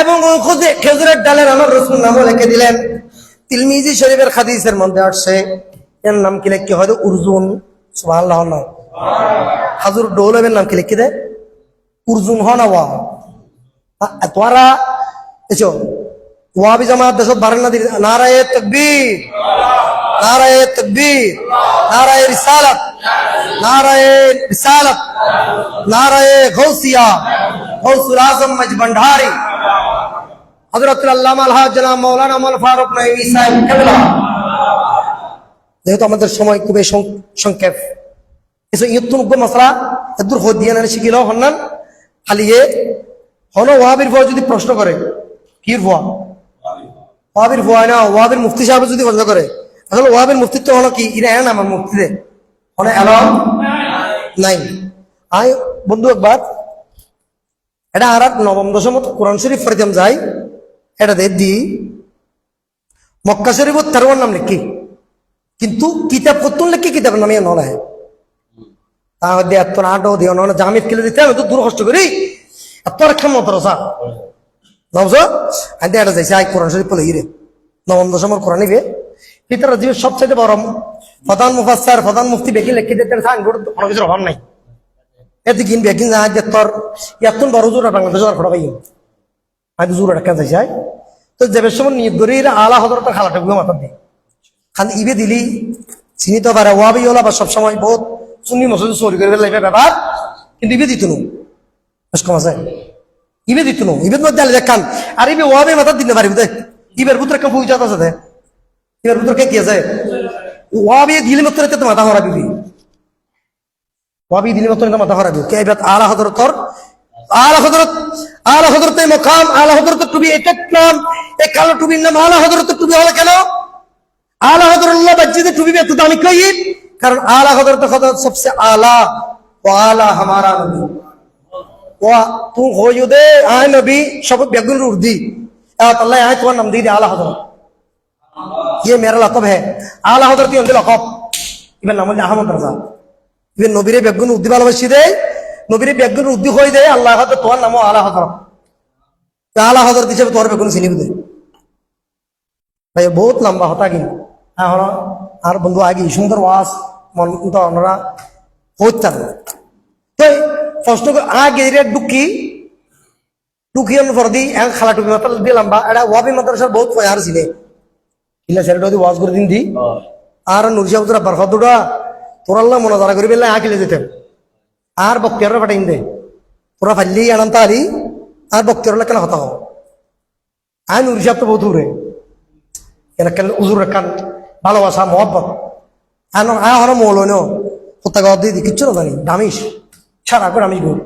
এবং ওই খেজুরের ডালের আমার রাসূল নামও লিখে দিলেন। তিরমিজি শরীফের হাদিসের মধ্যে আসছে, এর নাম কি লিখে হয়? উরজুন। সুবহানাল্লাহ। খাজুর ডোলের নাম কি লিখে দেয়? উরজুন হ না ওয়া। তোরা এসো ওয়াবি জামাত দেশত বারেন না, নারায়ে তাকবীর, নারায়ে তাকবীর, নারায়ে রিসালাত, নারায়ে রিসালাত, নারায়ে গৌসিয়া, গৌসুল আজম মজ ভন্ডারি হযরতুল আল্লামা আলহাজ জনাব মাওলানা মাল ফারুক নাইমি সাহেব কেবলা। যেহেতু আমাদের সময় খুবই সংক্ষেপ, এসো ইয়তুন মশলা এদুর হদিয়া না শিখিল হন্নান খালিয়ে হন। ওয়াহাবির ভয় যদি প্রশ্ন করে, কির ভুয়া? ওয়াহাবির ভয় না, ওয়াহাবির মুফতি সাহেব যদি প্রশ্ন করে, আসলে ওয়াহাবির মুফতিত্ব হলো কি? ইরা এন আমার মুফতিদের হনে এলাম নাই। আই বন্ধু একবার এটা আর নবম দশম কোরআন শরীফ পড়িতাম যাই, এটা দি মক্কা শরীফত তেরোয়ার নাম লিখি কিন্তু কিতাব কতুন লিখি কিতাবের নামে নলায় তাহলে এত আটো দিও না জামিত কিলে দিতে আমি তো দূর কষ্ট করি এত একটা মতরসা বুঝো আজ এটা যাইছে আই কোরআন শরীফ পড়ে রে নবম দশমের কোরআন নিবে ভিতরে জীবের সবচাইতে বড় প্রধান মুফাসসার প্রধান মুফতি বেকি লিখে দিতে সাইন বোর্ড কোনো কিছুর অভাব নাই এতে কিন বেকিন যা যে তোর এতন বড় জোর বাংলাদেশ আর ফটো পাই আজ জোর একটা যাইছে তো যে সময় নিয়ত করি আলা হযরতের খালাটা গুলো মাথা দিয়ে খান ইবে দিলি চিনি তো পারে ওয়াবি ওলা বা সবসময় বহুত সুন্নি মসজিদ চুরি করে ফেলাইবে ব্যাপার কিন্তু ইবে দিত নু কম আছে ইবে দিত নু ইবের মধ্যে আলে দেখান আর ইবে ওয়াবে মাথা দিতে পারিব দেখ ইবের ভিতরে একটা পূজা আছে দে ইবের ভিতরে কি আছে ওয়াবে দিলে মাত্র তো মাথা হরাবি ওয়াবি দিলে মাত্র মাথা হরাবি কে এবার আলা হযরতর আলা হযরতে মকাম আলা হযরতের টুবি এক নাম এই কালো টুবির নাম আলা হযরতের টুবি হলো কেন आला हज़रतुल्लाह मस्जिद टूबी में तुदानी कही कारण आला हज़रत सबसे आला वो आला हमारा नबी वो तू हो युदे आए नबी सब बेगुन उर्दी अल्लाह आए तुम्हारा नाम दी दे आला हज़रत ये मेरा लक़ब है आला हज़रत ये उनके लक़ब इबन नाम अहमद रज़ा इबन नबीरे बेगुन उर्दी वाला मस्जिद है नबीरे बेगुन उर्दी होई दे अल्लाह का तुम्हारा नाम आला हज़रत आला हज़रत इसे तुम्हारे बेगुन सिनी दे भाई बहुत लंबा होता कि আর বন্ধু আগে সুন্দর ওয়াজ মন তো আমরা হচ্ছেন তো প্রশ্ন আগে ডুকি ডুকিয়ান ফরদি এক খালা টুপি মাত্র দিলাম বা এটা ওয়াবি মাদ্রাসার বহুত পয়ার ছিলে ইলা সেটা ওয়াজ করে দিন দি আর নুরশাহ উদ্রা বরফদুডা তোরাল্লাহ মনাজারা করি বেলা আকিলে যেতেন আর বক্তিয়ার পাঠাইন দে তোরা ফাল্লি আনন্তা আলি আর বক্তিয়ার কেন হতা হো আর নুরশাহ তো বহুত দূরে এখানে উজুর কান ভালোবাসা মহব্বত হর মৌলন কোথা গাওয়া দিদি কিচ্ছু না জানি ডামিস সারা করে আমি গুড়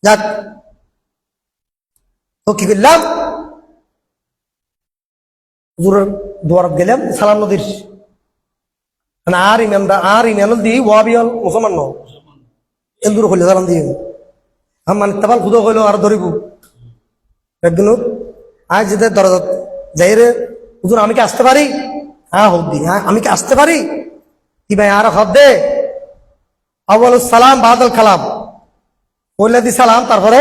যাক তো কি করলাম হুজুরের দুয়ার গেলাম সালাম নদীর আর ইমাম দি ওয়াবিয়াল মুসলমান ন এন্দুর হইলে সালাম দিয়ে মানে তাবাল খুদো হইলো আর ধরিব একদিন আজ যেতে দরজা যাই রে হুজুর আমি কি আসতে পারি হ্যাঁ হোক দি হ্যাঁ আমি কি আসতে পারি কি ভাই আর হদ দে আউয়াল সালাম বাদাল কালাম বললে দি সালাম তারপরে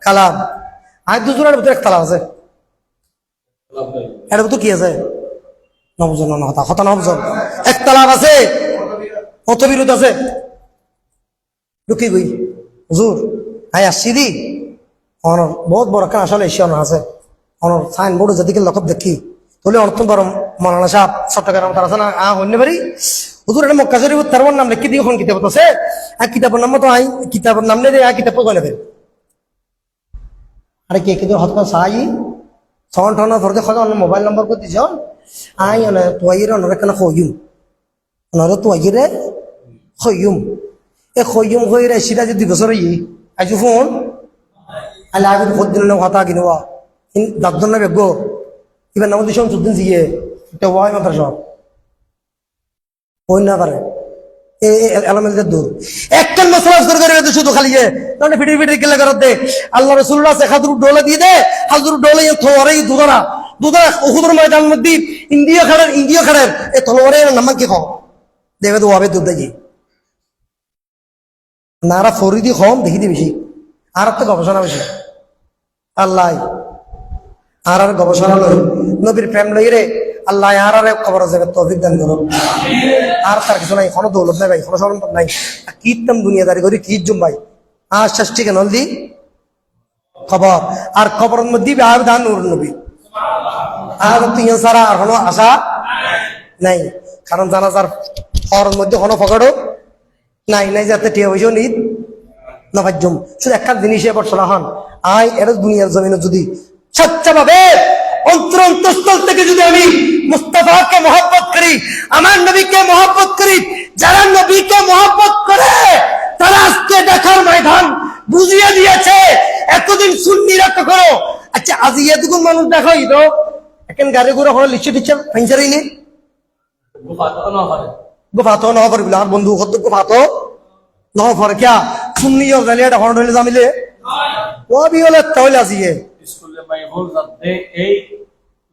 কালাম আজ দুজনের ভিতরে এক তালাম আছে এর ভিতরে কি আছে নবজন না হতা হতা নবজন এক তালাম আছে কত বিরোধ আছে ঢুকি গই হুজুর আই আসছি দি অনর বহুত বড় কান আসলে এসে অনর আছে অনর সাইন বোর্ড যেদিকে লকব দেখি তাহলে অর্থ বড় মৌলানা সাহেব চট্টগ্রাম তার আছে না হইতে পারি হুজুর এটা মক্কা শরীফ তার নাম লিখি দিয়ে কিতাব আছে আর কিতাবের নাম তো আই কিতাবের নাম নেই কিতাব কইলে ফের আরে কে কিন্তু হত সাই সন ঠন ফরদে খজ মোবাইল নম্বর কো দিছ আই না তোয়ির অনরে কেন খয়ুম অনরে তোয়িরে খয়ুম এ খয়ুম হইরে সিরা যদি বছর ই আইজু ফোন আলা আগে খদ দিন না কথা কিনবা দাদন না বেগো এবার নাম দিশন চুদ্দিন জিয়ে এটা ওয়াই মাত্র সব হই না পারে এলামেলদের দূর একটা মশলা করে শুধু খালি তাহলে ফিটি ফিটি গেলে করত দে আল্লাহ রাসূলুল্লাহ সে হাজুর ডোলে দিয়ে দে হাজুর ডোলে থোয়ারেই দুদরা উহুদের ময়দান মধ্যে ইন্ডিয়া খাড়ের এ তলোয়ারে নাম কি খাও দেবে তো ওয়াবে দুধ দিয়ে নারা ফরিদি কম দেখি দি বেশি আর তো গবেষণা বেশি আল্লাহ আর গবেষণা লই নবীর প্রেম লই রে আল্লাহ আর খবর যাবে তৌফিক দান করুন আর তার কিছু নাই কোনো দৌলত নাই ভাই কোনো সম্পদ নাই কীর্তন দুনিয়াদারি করি কি জুম ভাই আর ষষ্ঠী কেন দি খবর আর খবরের মধ্যে আবেদান নূর নবী আর তুই সারা আর কোনো আশা নাই কারণ জানাজার হওয়ার মধ্যে কোনো ফকড়ও নাই নাই যাতে টিয়া হয়েছেও নিদ নভাজ্যম শুধু একটা জিনিসে বর্ষনা হন আই এর দুনিয়ার জমিনে যদি সচ্চাভাবে অন্তরস্থল থেকে যদি আমি মুস্তাফাকে মহব্বত করি আমার নবীকে মহব্বত করি যারা নবীকে মহব্বত করে তারা আজকে দেখার ময়দান বুঝিয়ে দিয়েছে এতদিন সুন্নিরা তো করো আচ্ছা আজ এতগুণ মানুষ দেখাই তো এখন গাড়ি ঘোড়া হলো লিখে দিচ্ছে ফেঞ্চারই নেই গুফাতো ন পারে বলে আর বন্ধু কত গুফাতো ন পারে ক্যা সুন্নি और জালিয়াটা হড় হইলে জামিলে ও বি হলে তাহলে আসিয়ে স্কুলে ভাই বল যাতে এই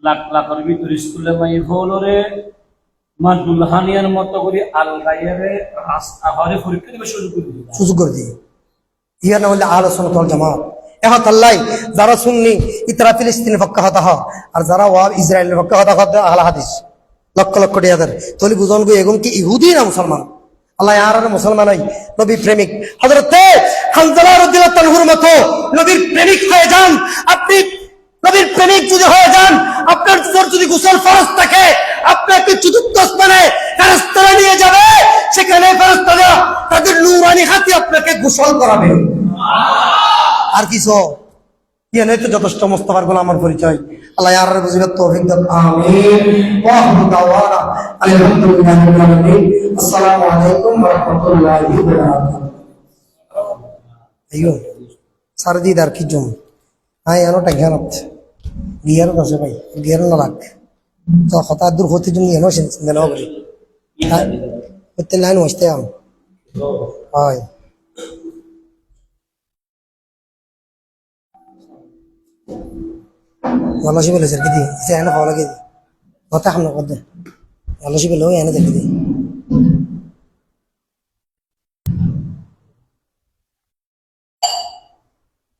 লাখ লাখের ভিতরে স্কুলে মাই হলরে মাদুল হানিয়ার মতো করে আলগাইয়ারে রাস্তা হরে পরীক্ষা দিবে সুযোগ করে দিই ইয়া না হলে আহলে সুন্নাত ওয়াল জামাত এখন আল্লাহ যারা সুন্নি ইতরা ফিলিস্তিনের পক্ষে হতা হয় আর যারা ওয়া ইসরায়েলের পক্ষে হতা হয় আহলে হাদিস লক্ষ লক্ষ টাকাদের তলি বুঝন গো এগুন কি ইহুদি না মুসলমান আল্লাহ আর মুসলমান নাই নবী প্রেমিক হযরতে হানজালা রাদিয়াল্লাহু তাআলার মতো নবীর প্রেমিক হয়ে যান আপনি নবীর প্রেমিক যদি হয়ে যান আপনার উপর যদি গোসল ফরজ থাকে আপনাকে চতুর্থ স্থানে ফেরেশতারা নিয়ে যাবে সেখানে ফেরেশতারা তাদের নূরানি হাতে আপনাকে গোসল করাবে আর কিছু ইয়ে নয় তো যথেষ্ট মোস্তফার গোলামের পরিচয় আল্লাহ আর বুঝিবার তৌফিক দান আমিন ওয়া আখিরু দাওয়ানা আলহামদুলিল্লাহি রাব্বিল আলামিন আসসালামু আলাইকুম ওয়া রাহমাতুল্লাহি ওয়া বারাকাতুহু আইয়ো সারদি দার কি জম আই আনো টাইগানত গিয়ার আছে ভাই গিয়ার না লাগ তো কথা দূর হতে জন্য এনো সেন মেনো করি হতে লাইন হইতে আম হয় মালসি বলে স্যার কি দি সে এনে ভালো লাগে কথা হামনা কর দে মালসি বলে এনে দেখি দি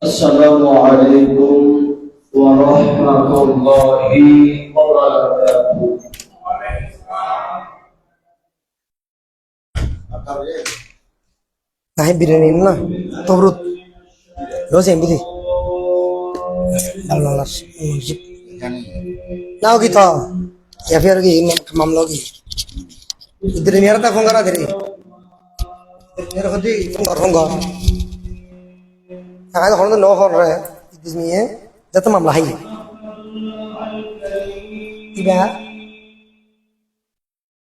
আসসালামু আলাইকুম ওয়া রাহমাতুল্লাহি ওয়া বারাকাতুহু নাহি বিরিয়ানি না তবরুত রোজ এমবি আল্লাহ নাও কি তো या फिर की मामला की इधर मेरा था फोन करा दे मेरा खुद ही फोन कर आगे तो नो हो रहा है इसमें ये जब मामला है इबा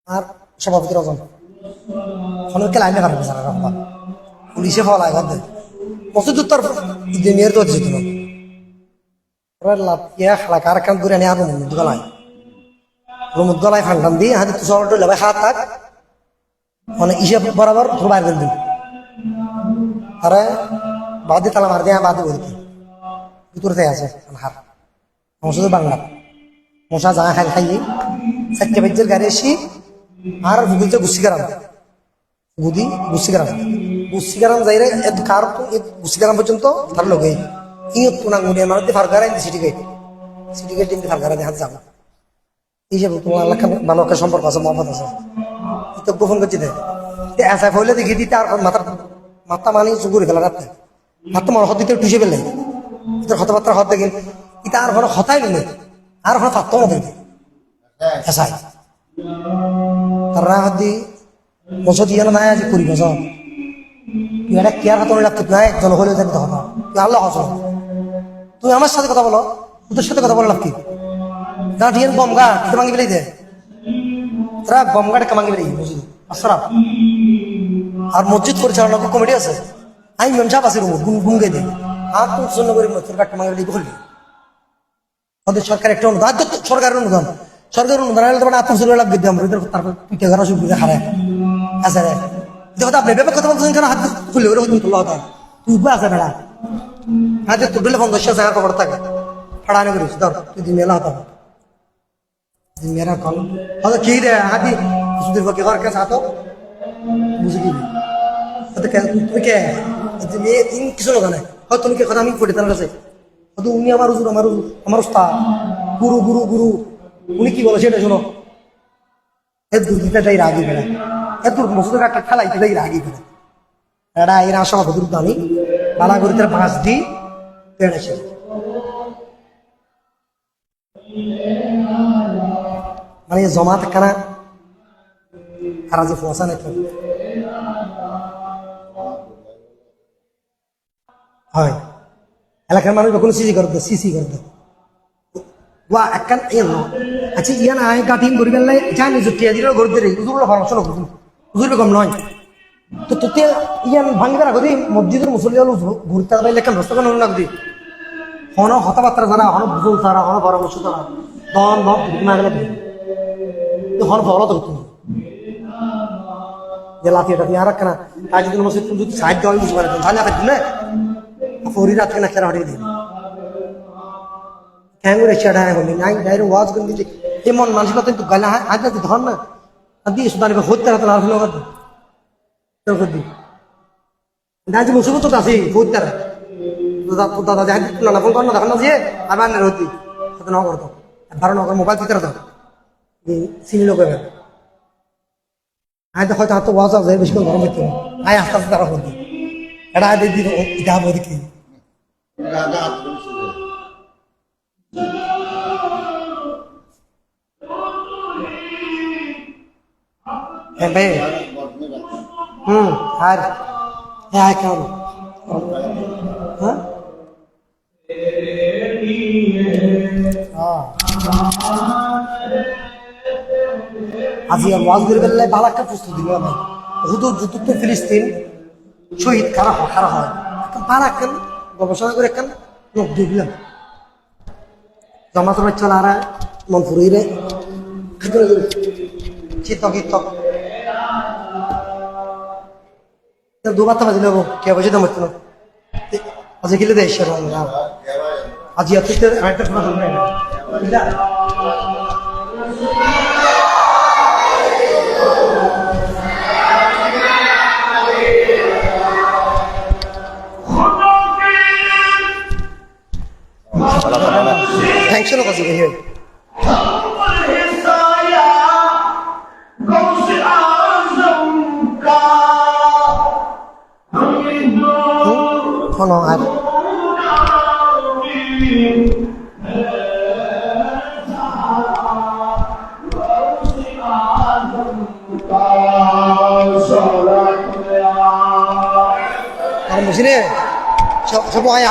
আর সভাপতি রজন ফোনের লাইনে কাটবে স্যার রাখবা পুলিশে ফল আয় গদ মসজিদ উত্তর মেয়ের তো দিছে তুমি লাভ ইয়া খালা কার কাম করে আনি আর দুগালাই রুমুদ গলায় ফান্ডাম দিয়ে হাতে তো সরটো লেবে হাত থাক মানে ইসে বরাবর তোর বাইরে দিন আরে বাদি তালা মার দিয়ে বাদি বলতে ভিতরতে আছে হার শুধু বাংলা মশা যা খাই খাই চারটে বেজের গাড়ি এসি আর বুঝতে গুছিকারাম বুদি গুছিকারাম যাই রে কার গুছিকারাম পর্যন্ত তার লগে ইয়ত পুনাং মুড়িয়ে মারতে ফারগারা সিটি গেট দিন ফারগারা দিয়ে হাত যাবো হিসেবে তোমার এলাকা ভালো একটা সম্পর্ক আছে মহব্বত আছে তো গোপন করছি দেয় এসআই হইলে দেখি দিতে আর মাথা মানি চুগুরি ফেলা রাখতে হাত তোমার হত দিতে টুসে ফেলে তোর কথাবার্তা হত দেখেন এটা আর ঘরে হতাই নেই আর ঘরে পাত্র মতো এসআই তারা হদি বছর দিয়ে নাই আজি করি বছর তুই একটা কেয়ার হাত লাগতে নাই একজন হলেও জানি তখন তুই আল্লাহ হসল তুই আমার সাথে কথা বলো তোদের সাথে কথা বলো লাভ কি গাঁঠিয়ান বমগা এটা মাঙ্গি বেলাই দে তারা বমগাটা কামাঙ্গি বেলাই বুঝলি আসরাফ আর মসজিদ পরিচালনা কমিটি আছে আমি মেমসাপ আছি রুম গুনগে দে আর তো জন্য করে তোর কাটটা মাঙ্গি বেলাই বললি ওদের সরকার একটা অনুদান সরকারের অনুদান হলে তোমার আত্মসুল লাভ দিতে আমরা তারপর পিঠে ঘর সুবিধা হারায় আছে রে দেখো আপনি ব্যাপার কথা বলতেছেন কেন হাত খুললে ওরকম তুলো হতা তুই আছে বেড়া হাতে তুলে 50 হাজার খবর থাকে ফাড়ানো করিস ধর তুই মেলা হতা मेरा कॉल हाँ तो ठीक है हाँ जी उसने वो क्या क्या साथ हो मुझे की तो क्या तुम्हें क्या है तो ये इन किस लोगों ने हाँ तुम क्या खराब नहीं पड़े तरह से तो उन्हीं हमारा उस्ताद गुरु उन्हीं की बोला शेर सुनो ये दूर जाई रागी करा ये दूर मसूद का कट्ठा लाई जाई रागी करा एड़ा ये राशा का दूर दानी बाला गुरु तेरे पास दी तेरे शेर মানে জমাত কানা আর আজ ফোসা নাই হয় এলাকার মানুষ কখনো সিসি করতে ওয়া একখান ইয়ে আচ্ছা ইয়ান আয় কাটিং করি বেলাই জানি জুটিয়া দিল গরুদের হুজুরগুলো ভালো শোনো হুজুর কম নয় তো তোতে ইয়ান ভাঙিবার আগে মসজিদের মুসল্লি হল ঘুরতে পারলে একখান রাস্তা কেন লাগবে হন হতাবার্তা জানা হন বুঝল তারা হন পরামর্শ তারা দন দন না গেলে হন ফলো তো যে লাঠিটা দিয়ে আর রাখ না তাই যদি মসজিদ যদি সাহায্য হয় বুঝতে পারে তাহলে আপনি দিলে ফরি রাত কেনা খেলা হটিয়ে দিন কেন করে সেটা বলি নাই ডাইরেক্ট ওয়াজ করে দিতে এমন মানুষের কথা কিন্তু গালে হাতে ধর না আর দিয়ে শুধু হত্যা রাতে লাভ হলো কথা দাঁড়িয়ে মুসিবত তো আছে হত্যারা দাদা দেখা দিচ্ছিল না ফোন কর না দেখেন না যে আবার না হতি সেটা ন করতো বারো নগর মোবাইল দিতে দাও চিনি লোক এবার আয় তো হয়তো হাত ওয়াজ আছে বেশি করে গরম হচ্ছে আয় আস্তে আস্তে তারা করবি এটা আয় দেখবি যা বই দেখি হ্যাঁ ভাই আর হ্যাঁ আয় কেমন হ্যাঁ আজি আর ওয়াজ করে বেলায় ভালো একটা প্রস্তুতি দিল ভাই হুদুর যুদ্ধ ফিলিস্তিন শহীদ কারা হয় পারা কেন গবেষণা করে কেন লোক দেখলাম জমাত চলা আর মন ফুরিয়ে চিত্ত দুবার তো বাজিল কে বসে দাম হচ্ছে না আজকে গেলে দেয় ঈশ্বর আজ একটা শোনা শুনবে টেনশন কাছে গিয়ে কোনো আর বুঝলি সব আয়